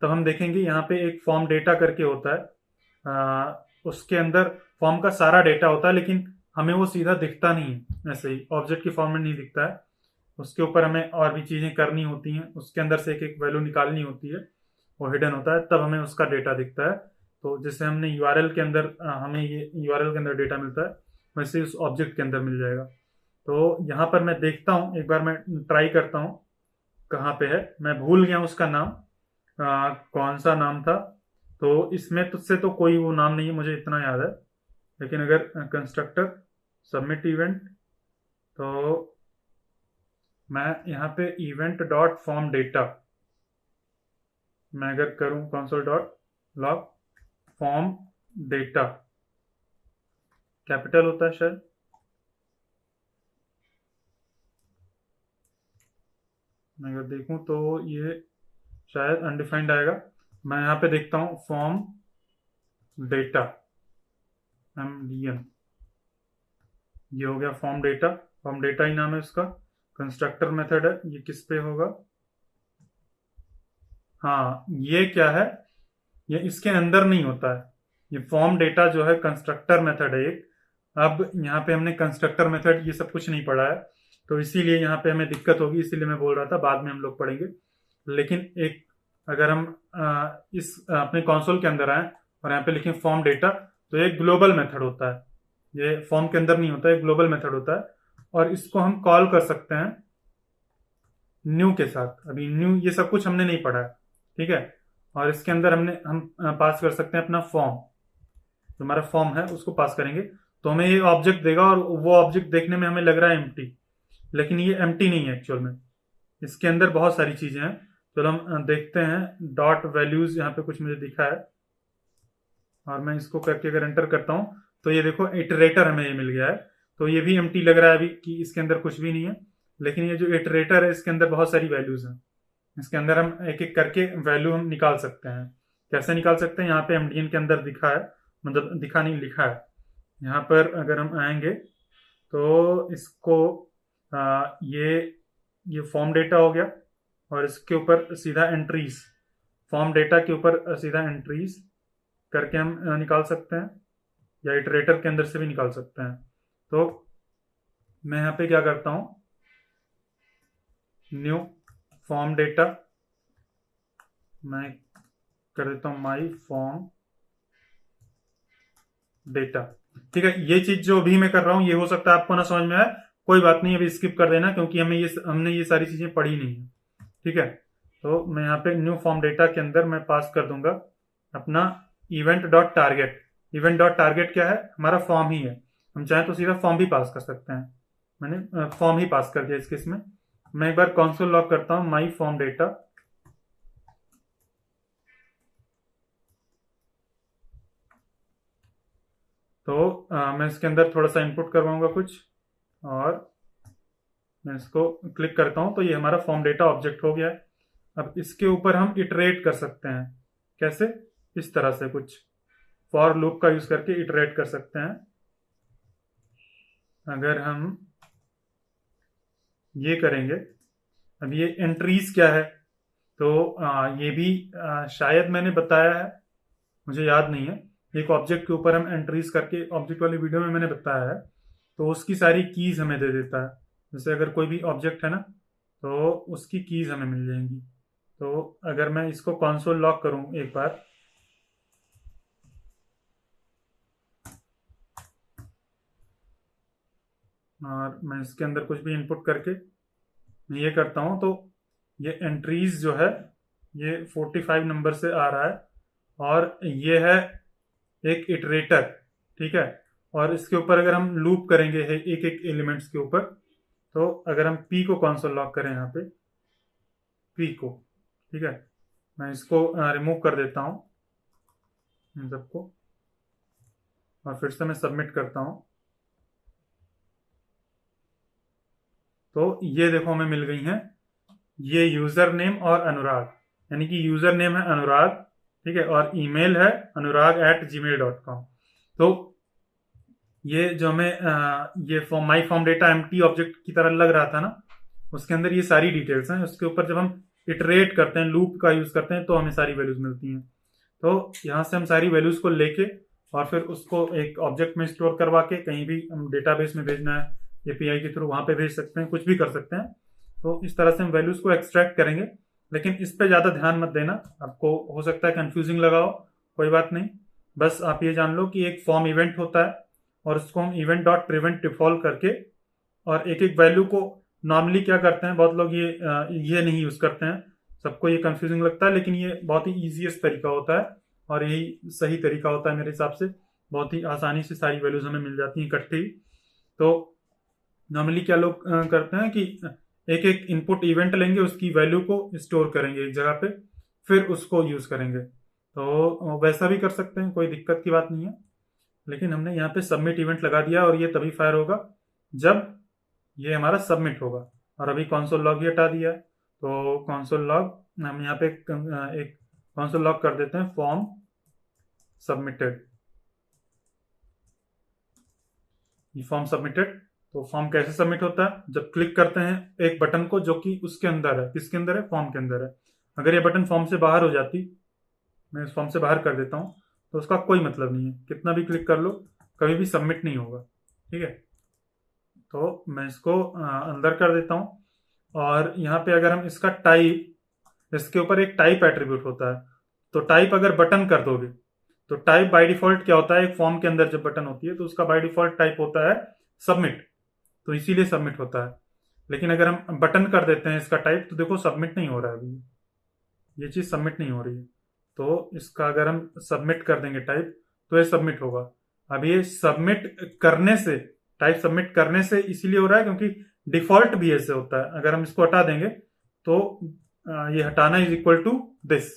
तब हम देखेंगे यहाँ पे एक फॉर्म डेटा करके होता है। उसके अंदर फॉर्म का सारा डेटा होता है, लेकिन हमें वो सीधा दिखता नहीं है, ऐसे ही ऑब्जेक्ट के फॉर्म में नहीं दिखता है। उसके ऊपर हमें और भी चीजें करनी होती हैं, उसके अंदर से एक एक वैल्यू निकालनी होती है, वो हिडन होता है, तब हमें उसका डेटा दिखता है। तो जैसे हमने यूआरएल के अंदर हमें ये यूआरएल के अंदर डेटा मिलता है, वैसे ही उस ऑब्जेक्ट के अंदर मिल जाएगा। तो यहाँ पर मैं देखता हूँ, एक बार मैं ट्राई करता हूँ कहाँ पे है, मैं भूल गया उसका नाम, कौन सा नाम था। तो इसमें तुझसे तो कोई वो नाम नहीं है, मुझे इतना याद है। लेकिन अगर कंस्ट्रक्टर सबमिट इवेंट, तो मैं यहाँ पे इवेंट डॉट फॉर्म डेटा मैं अगर करूँ console dot log form data, capital होता है शायद, मैं अगर देखूं तो ये शायद अनडिफाइंड आएगा। मैं यहाँ पे देखता हूँ फॉर्म डेटा MDN, ये हो गया फॉर्म डेटा। फॉर्म डेटा ही नाम है उसका, कंस्ट्रक्टर मेथड है, ये किस पे होगा, हाँ ये क्या है, ये इसके अंदर नहीं होता है। ये फॉर्म डेटा जो है कंस्ट्रक्टर मेथड है एक। अब यहाँ पे हमने कंस्ट्रक्टर मेथड ये सब कुछ नहीं पढ़ा है, तो इसीलिए यहाँ पे हमें दिक्कत होगी, इसीलिए मैं बोल रहा था बाद में हम लोग पढ़ेंगे। लेकिन एक अगर हम इस अपने कंसोल के अंदर आए और यहाँ पे लिखें फॉर्म डेटा, तो एक ग्लोबल मेथड होता है, ये फॉर्म के अंदर नहीं होता है, ग्लोबल मेथड होता है। और इसको हम कॉल कर सकते हैं न्यू के साथ। अभी न्यू ये सब कुछ हमने नहीं पढ़ा है, ठीक है। और इसके अंदर हम पास कर सकते हैं अपना फॉर्म, जो हमारा फॉर्म है उसको पास करेंगे, तो हमें ये ऑब्जेक्ट देगा। और वो ऑब्जेक्ट देखने में हमें लग रहा है एम्प्टी, लेकिन ये एम्प्टी नहीं है एक्चुअल में, इसके अंदर बहुत सारी चीजें हैं। चलो हम देखते हैं, डॉट वैल्यूज यहाँ पे कुछ मुझे दिखा है, और मैं इसको करके अगर एंटर करता हूँ तो ये देखो इटरेटर हमें ये मिल गया है। तो ये भी एम्प्टी लग रहा है अभी कि इसके अंदर कुछ भी नहीं है, लेकिन ये जो इटरेटर है इसके अंदर बहुत सारी वैल्यूज हैं। इसके अंदर हम एक एक करके वैल्यू हम निकाल सकते हैं। कैसे निकाल सकते हैं, यहाँ पे MDN के अंदर दिखा है, मतलब दिखा नहीं लिखा है। यहाँ पर अगर हम आएंगे तो इसको ये फॉर्म डेटा हो गया, और इसके ऊपर सीधा एंट्रीज, फॉर्म डेटा के ऊपर सीधा एंट्रीज करके हम निकाल सकते हैं, या इटरेटर के अंदर से भी निकाल सकते हैं। तो मैं यहाँ पे क्या करता हूँ, न्यू फॉर्म डेटा, मैं कर देता हूँ माई फॉर्म डेटा। ठीक है, ये चीज जो भी मैं कर रहा हूँ ये हो सकता है आपको ना समझ में आए, कोई बात नहीं, अभी स्किप कर देना, क्योंकि हमने ये सारी चीजें पढ़ी नहीं है। ठीक है, तो मैं यहाँ पे न्यू फॉर्म डेटा के अंदर मैं पास कर दूंगा अपना event dot target. Event dot target क्या है, हमारा फॉर्म ही है, हम चाहें तो सीधा फॉर्म भी पास कर सकते हैं। मैंने फॉर्म ही पास कर दिया इस केस में। मैं एक बार कंसोल लॉग करता हूँ माई फॉर्म डेटा, तो मैं इसके अंदर थोड़ा सा इनपुट करवाऊंगा कुछ, और मैं इसको क्लिक करता हूं तो ये हमारा फॉर्म डेटा ऑब्जेक्ट हो गया है। अब इसके ऊपर हम इटरेट कर सकते हैं, कैसे, इस तरह से कुछ फॉर लूप का यूज करके इटरेट कर सकते हैं। अगर हम ये करेंगे, अब ये एंट्रीज क्या है, तो ये भी शायद मैंने बताया है, मुझे याद नहीं है। एक ऑब्जेक्ट के ऊपर हम एंट्रीज करके, ऑब्जेक्ट वाली वीडियो में मैंने बताया है, तो उसकी सारी कीज हमें दे देता है। जैसे अगर कोई भी ऑब्जेक्ट है ना, तो उसकी कीज हमें मिल जाएंगी। तो अगर मैं इसको कंसोल लॉग करूं एक बार, और मैं इसके अंदर कुछ भी इनपुट करके मैं ये करता हूं, तो ये एंट्रीज जो है ये 45 नंबर से आ रहा है, और ये है एक इटरेटर। ठीक है, और इसके ऊपर अगर हम लूप करेंगे एक एक एलिमेंट्स के ऊपर, तो अगर हम पी को कंसोल लॉक करें यहाँ पे, पी को, ठीक है, मैं इसको रिमूव कर देता हूँ इन सबको, और फिर से मैं सबमिट करता हूँ। तो ये देखो हमें मिल गई हैं ये यूजर नेम और अनुराग, यानी कि यूजर नेम है अनुराग, ठीक है, और ईमेल है anurag@gmail.com। तो ये जो हमें ये form my form data empty object की तरह लग रहा था ना, उसके अंदर ये सारी डिटेल्स हैं। उसके ऊपर जब हम इटरेट करते हैं, लूप का यूज करते हैं, तो हमें सारी वैल्यूज मिलती हैं। तो यहाँ से हम सारी वैल्यूज को लेके और फिर उसको एक ऑब्जेक्ट में स्टोर करवा के कहीं भी हम डेटाबेस में भेजना है एपीआई के थ्रू, वहां पे भेज सकते हैं, कुछ भी कर सकते हैं। तो इस तरह से हम वैल्यूज को एक्सट्रैक्ट करेंगे। लेकिन इस पे ज्यादा ध्यान मत देना, आपको हो सकता है कंफ्यूजिंग लगाओ, कोई बात नहीं। बस आप ये जान लो कि एक फॉर्म इवेंट होता है, और उसको हम इवेंट डॉट प्रिवेंट डिफॉल्ट करके, और एक एक वैल्यू को नॉर्मली क्या करते हैं, बहुत लोग ये नहीं यूज करते हैं, सबको ये कंफ्यूजिंग लगता है, लेकिन ये बहुत ही इजीएस्ट तरीका होता है, और यही सही तरीका होता है मेरे हिसाब से। बहुत ही आसानी से सारी वैल्यूज हमें मिल जाती हैं इकट्ठी। तो नॉर्मली क्या लोग करते हैं कि एक एक इनपुट इवेंट लेंगे, उसकी वैल्यू को स्टोर करेंगे एक जगह पे, फिर उसको यूज करेंगे। तो वैसा भी कर सकते हैं, कोई दिक्कत की बात नहीं है। लेकिन हमने यहाँ पे सबमिट इवेंट लगा दिया, और ये तभी फायर होगा जब ये हमारा सबमिट होगा। और अभी कॉन्सोल लॉग भी हटा दिया है, तो कॉन्सोल लॉग हम यहाँ पे एक कॉन्सोल लॉग कर देते हैं फॉर्म सबमिटेड। ये फॉर्म सबमिटेड। तो फॉर्म कैसे सबमिट होता है, जब क्लिक करते हैं एक बटन को जो कि उसके अंदर है, किसके अंदर है, फॉर्म के अंदर है। अगर ये बटन फॉर्म से बाहर हो जाती, मैं इस फॉर्म से बाहर कर देता हूँ, तो उसका कोई मतलब नहीं है, कितना भी क्लिक कर लो कभी भी सबमिट नहीं होगा। ठीक है, तो मैं इसको अंदर कर देता हूँ। और यहाँ पे अगर हम इसका टाइप, इसके ऊपर एक टाइप एट्रीब्यूट होता है, तो टाइप अगर बटन कर दोगे, तो टाइप बाय डिफॉल्ट क्या होता है, एक फॉर्म के अंदर जब बटन होती है तो उसका बाय डिफॉल्ट टाइप होता है सबमिट, तो इसीलिए सबमिट होता है। लेकिन अगर हम बटन कर देते हैं इसका टाइप, तो देखो सबमिट नहीं हो रहा है अभी, ये चीज सबमिट नहीं हो रही है। तो इसका अगर हम सबमिट कर देंगे टाइप, तो ये सबमिट होगा। अब ये सबमिट करने से, टाइप सबमिट करने से इसीलिए हो रहा है क्योंकि डिफॉल्ट भी ऐसे होता है। अगर हम इसको हटा देंगे, तो ये हटाना इज इक्वल टू दिस,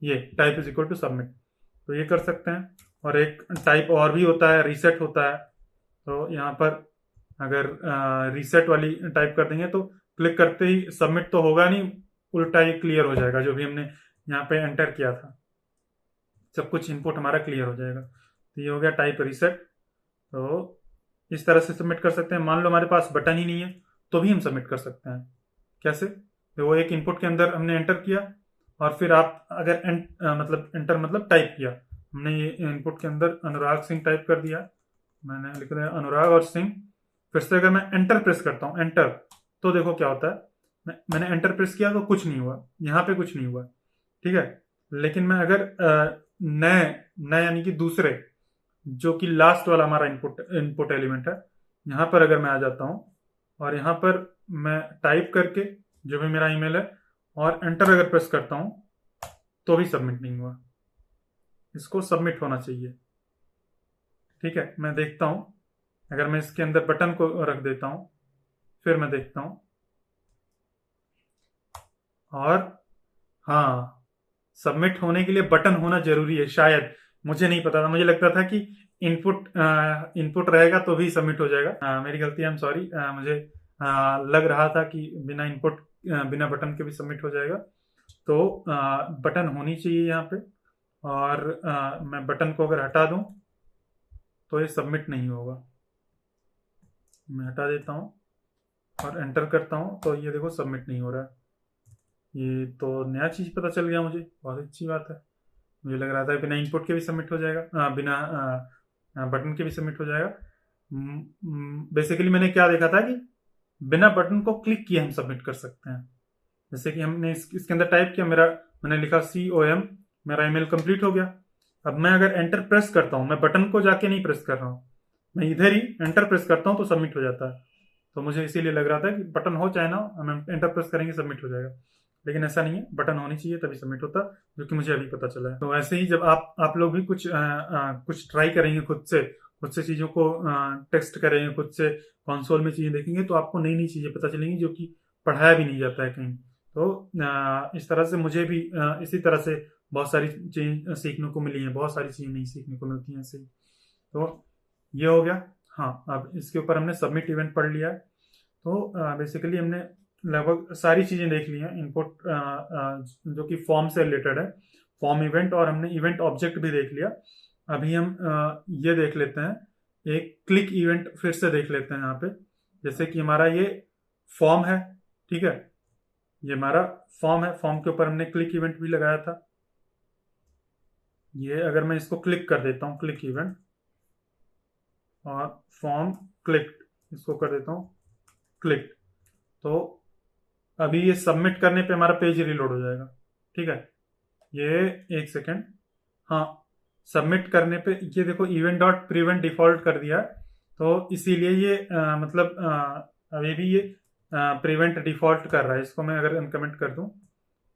ये type is equal to submit, तो ये कर सकते हैं। और एक टाइप और भी होता है, रीसेट होता है। तो यहाँ पर अगर रीसेट वाली टाइप कर देंगे, तो क्लिक करते ही सबमिट तो होगा नहीं, उल्टा ही क्लियर हो जाएगा, जो भी हमने यहाँ पे एंटर किया था सब कुछ इनपुट हमारा क्लियर हो जाएगा। तो ये हो गया टाइप रीसेट। तो इस तरह से सबमिट कर सकते हैं। मान लो हमारे पास बटन ही नहीं है, तो भी हम सबमिट कर सकते हैं। कैसे, तो वो एक इनपुट के अंदर हमने एंटर किया, और फिर आप अगर मतलब एंटर मतलब टाइप किया, हमने ये इनपुट के अंदर अनुराग सिंह टाइप कर दिया, मैंने लिख दिया अनुराग और सिंह। फिर से अगर मैं एंटर प्रेस करता हूँ, एंटर, तो देखो क्या होता है, मैंने एंटर प्रेस किया तो कुछ नहीं हुआ, यहाँ पे कुछ नहीं हुआ। ठीक है, लेकिन मैं अगर नए नए यानी कि दूसरे, जो कि लास्ट वाला हमारा इनपुट इनपुट एलिमेंट है, यहाँ पर अगर मैं आ जाता हूँ, और यहाँ पर मैं टाइप करके जो भी मेरा ईमेल है, और एंटर अगर प्रेस करता हूँ, तो भी सबमिट नहीं हुआ। इसको सबमिट होना चाहिए। ठीक है, मैं देखता हूँ, अगर मैं इसके अंदर बटन को रख देता हूँ, फिर मैं देखता हूँ, और हाँ, सबमिट होने के लिए बटन होना जरूरी है शायद, मुझे नहीं पता था, मुझे लगता था कि इनपुट इनपुट रहेगा तो भी सबमिट हो जाएगा। मेरी गलती है, आई एम सॉरी। मुझे लग रहा था कि बिना इनपुट बिना बटन के भी सबमिट हो जाएगा। तो बटन होनी चाहिए यहाँ पे, और मैं बटन को अगर हटा दूं, तो ये सबमिट नहीं होगा। मैं हटा देता हूँ और एंटर करता हूँ, तो ये देखो सबमिट नहीं हो रहा है। ये तो नया चीज पता चल गया मुझे, बहुत अच्छी बात है। मुझे लग रहा था बिना इनपुट के भी सबमिट हो जाएगा, बिना बटन के भी सबमिट हो जाएगा। बेसिकली मैंने क्या देखा था कि बिना बटन को क्लिक किए हम सबमिट कर सकते हैं। जैसे कि हमने इसके अंदर टाइप किया, मैंने लिखा COM, मेरा ईमेल कंप्लीट हो गया। अब मैं अगर एंटर प्रेस करता हूँ, मैं बटन को जाके नहीं प्रेस कर रहा हूँ, मैं इधर ही एंटर प्रेस करता हूँ तो सबमिट हो जाता है। तो मुझे इसीलिए लग रहा था कि बटन हो चाहे ना, हम एंटर प्रेस करेंगे सबमिट हो जाएगा, लेकिन ऐसा नहीं है, बटन होनी चाहिए तभी सबमिट होता, जो कि मुझे अभी पता चला है। तो ऐसे ही जब आप लोग भी कुछ ट्राई करेंगे खुद से चीज़ों को टेस्ट करेंगे, खुद से कंसोल में चीज़ें देखेंगे, तो आपको नई नई चीज़ें पता चलेंगी जो कि पढ़ाया भी नहीं जाता है कहीं। तो इस तरह से मुझे भी इसी तरह से बहुत सारी चीज़ें सीखने को मिली हैं, बहुत सारी चीज़ें नहीं सीखने को मिलती हैं ऐसे ही। तो ये हो गया। हाँ, अब इसके ऊपर हमने सबमिट इवेंट पढ़ लिया है। तो बेसिकली हमने लगभग सारी चीज़ें देख ली हैं, इनपुट जो कि फॉर्म से रिलेटेड है, फॉर्म इवेंट, और हमने इवेंट ऑब्जेक्ट भी देख लिया। अभी हम ये देख लेते हैं, एक क्लिक इवेंट फिर से देख लेते हैं यहाँ पे। जैसे कि हमारा ये फॉर्म है, ठीक है, ये हमारा फॉर्म है, फॉर्म के ऊपर हमने क्लिक इवेंट भी लगाया था। ये अगर मैं इसको क्लिक कर देता हूँ, क्लिक इवेंट और फॉर्म क्लिक, इसको कर देता हूँ क्लिक, तो अभी ये सबमिट करने पे हमारा पेज रिलोड हो जाएगा, ठीक है। ये एक सेकेंड, हाँ, सबमिट करने पे ये देखो इवेंट डॉट प्रिवेंट डिफॉल्ट कर दिया, तो इसीलिए ये मतलब अभी भी ये प्रिवेंट डिफॉल्ट कर रहा है। इसको मैं अगर अनकमेंट कर दूं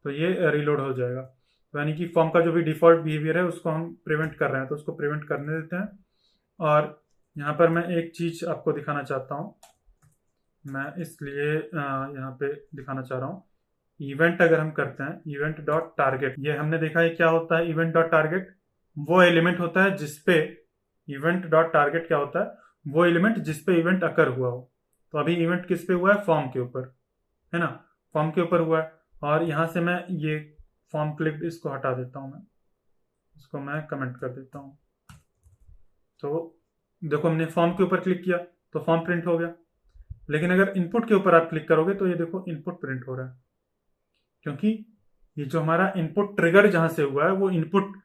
तो ये रिलोड हो जाएगा। तो यानी कि फॉर्म का जो भी डिफॉल्ट बिहेवियर है उसको हम प्रिवेंट कर रहे हैं, तो उसको प्रिवेंट करने देते हैं। और यहाँ पर मैं एक चीज आपको दिखाना चाहता हूँ, मैं इसलिए यहाँ पे दिखाना चाह रहा हूँ। इवेंट अगर हम करते हैं, इवेंट डॉट टारगेट, ये हमने देखा है क्या होता है। इवेंट डॉट टारगेट वो एलिमेंट होता है जिसपे, इवेंट डॉट टारगेट क्या होता है, वो एलिमेंट जिसपे इवेंट अकर हुआ हो। तो अभी इवेंट किस पे हुआ है, फॉर्म के ऊपर, है ना, फॉर्म के ऊपर हुआ है। और यहाँ से मैं ये फॉर्म क्लिक, इसको हटा देता हूँ, मैं इसको मैं कमेंट कर देता हूँ। तो देखो हमने फॉर्म के ऊपर क्लिक किया तो फॉर्म प्रिंट हो गया, लेकिन अगर इनपुट के ऊपर आप क्लिक करोगे तो ये देखो इनपुट प्रिंट हो रहा है, क्योंकि ये जो हमारा इनपुट ट्रिगर जहां से हुआ है वो इनपुट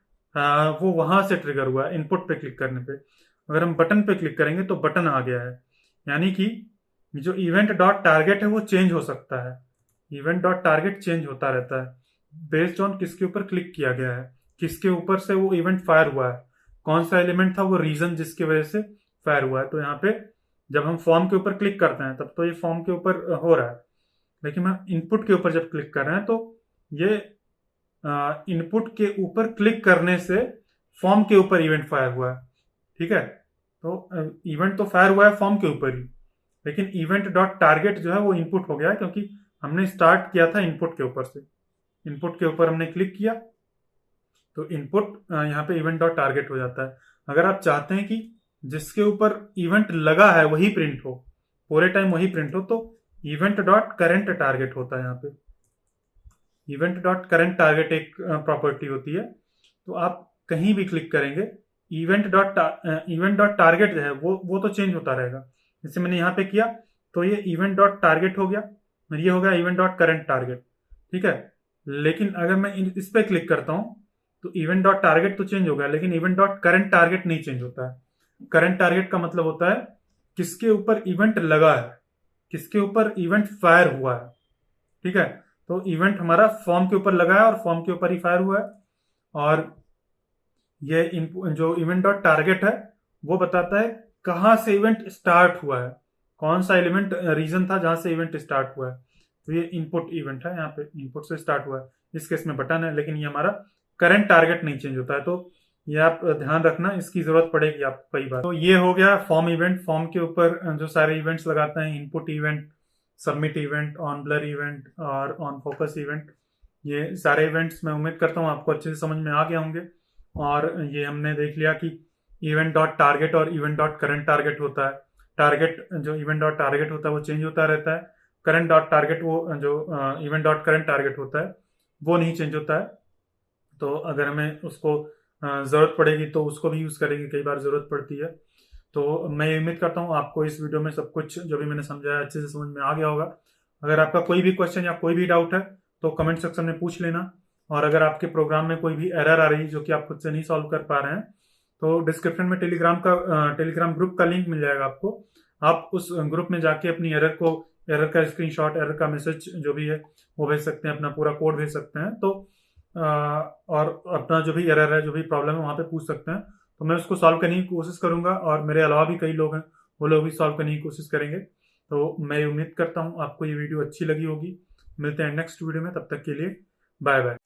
वो वहां से ट्रिगर हुआ है इनपुट पे क्लिक करने पे। अगर हम बटन पे क्लिक करेंगे तो बटन आ गया है, यानी कि जो इवेंट डॉट टारगेट है वो चेंज हो सकता है। इवेंट डॉट टारगेट चेंज होता रहता है बेस्ड ऑन किसके ऊपर क्लिक किया गया है, किसके ऊपर से वो इवेंट फायर हुआ है, कौन सा एलिमेंट था वो रीजन जिसकी वजह से फायर हुआ है। तो यहाँ पे जब हम फॉर्म के ऊपर क्लिक करते हैं तब तो ये फॉर्म के ऊपर हो रहा है, लेकिन हम इनपुट के ऊपर जब क्लिक कर रहे हैं तो ये इनपुट के ऊपर क्लिक करने से फॉर्म के ऊपर इवेंट फायर हुआ है, ठीक है। तो इवेंट तो फायर हुआ है फॉर्म के ऊपर ही, लेकिन इवेंट डॉट टारगेट जो है वो इनपुट हो गया है, क्योंकि हमने स्टार्ट किया था इनपुट के ऊपर से। इनपुट के ऊपर हमने क्लिक किया तो इनपुट यहाँ पे इवेंट डॉट टारगेट हो जाता है। अगर आप चाहते हैं कि जिसके ऊपर इवेंट लगा है वही प्रिंट हो, पूरे टाइम वही प्रिंट हो, तो इवेंट डॉट करेंट टारगेट होता है। यहाँ पे इवेंट डॉट करेंट टारगेट एक प्रॉपर्टी होती है। तो आप कहीं भी क्लिक करेंगे, इवेंट डॉट टारगेट जो है वो तो चेंज होता रहेगा। जैसे मैंने यहाँ पे किया तो ये इवेंट डॉट टारगेट हो गया, ये हो गया इवेंट डॉट करेंट टारगेट, ठीक है। लेकिन अगर मैं इस पे क्लिक करता हूं तो इवेंट डॉट टारगेट तो चेंज हो गया, लेकिन इवेंट डॉट करेंट टारगेट नहीं चेंज होता है। करंट टारगेट का मतलब होता है किसके ऊपर इवेंट लगा है, किसके ऊपर इवेंट फायर हुआ है, ठीक है। तो इवेंट हमारा फॉर्म के ऊपर लगा है और फॉर्म के ऊपर ही फायर हुआ है। और ये जो इवेंट डॉट टारगेट है वो बताता है कहां से इवेंट स्टार्ट हुआ है, कौन सा एलिमेंट रीजन था जहां से इवेंट स्टार्ट हुआ है। तो ये इनपुट इवेंट है, यहाँ पे इनपुट से स्टार्ट हुआ है, इस केस में बटन है, लेकिन ये हमारा करंट टारगेट नहीं चेंज होता है। तो ये आप ध्यान रखना, इसकी जरूरत पड़ेगी आपको कई बार। तो ये हो गया फॉर्म इवेंट, फॉर्म के ऊपर जो सारे इवेंट्स लगाते हैं, input event, submit event, on blur event और ऑन फोकस इवेंट। ये सारे इवेंट्स मैं उम्मीद करता हूँ आपको अच्छे से समझ में आ गया होंगे। और ये हमने देख लिया कि इवेंट डॉट टारगेट और इवेंट डॉट करंट टारगेट होता है। टारगेट जो इवेंट डॉट टारगेट होता है वो चेंज होता रहता है, करंट डॉट टारगेट वो जो इवेंट डॉट करंट टारगेट होता है वो नहीं चेंज होता है। तो अगर हमें उसको जरूरत पड़ेगी तो उसको भी यूज करेंगे, कई बार जरूरत पड़ती है। तो मैं उम्मीद करता हूँ आपको इस वीडियो में सब कुछ जो भी मैंने समझाया अच्छे से समझ में आ गया होगा। अगर आपका कोई भी क्वेश्चन या कोई भी डाउट है तो कमेंट सेक्शन में पूछ लेना। और अगर आपके प्रोग्राम में कोई भी एरर आ रही है जो कि आप खुद से नहीं सॉल्व कर पा रहे हैं तो डिस्क्रिप्शन में टेलीग्राम ग्रुप का लिंक मिल जाएगा आपको। आप उस ग्रुप में जाके अपनी एरर को एरर का स्क्रीनशॉट, एरर का मैसेज जो भी है वो भेज सकते हैं, अपना पूरा कोड भेज सकते हैं। तो और अपना जो भी एरर है, जो भी प्रॉब्लम है, वहाँ पे पूछ सकते हैं। तो मैं उसको सॉल्व करने की कोशिश करूंगा, और मेरे अलावा भी कई लोग हैं, वो लोग भी सॉल्व करने की कोशिश करेंगे। तो मैं उम्मीद करता हूँ आपको ये वीडियो अच्छी लगी होगी। मिलते हैं नेक्स्ट वीडियो में, तब तक के लिए बाय बाय।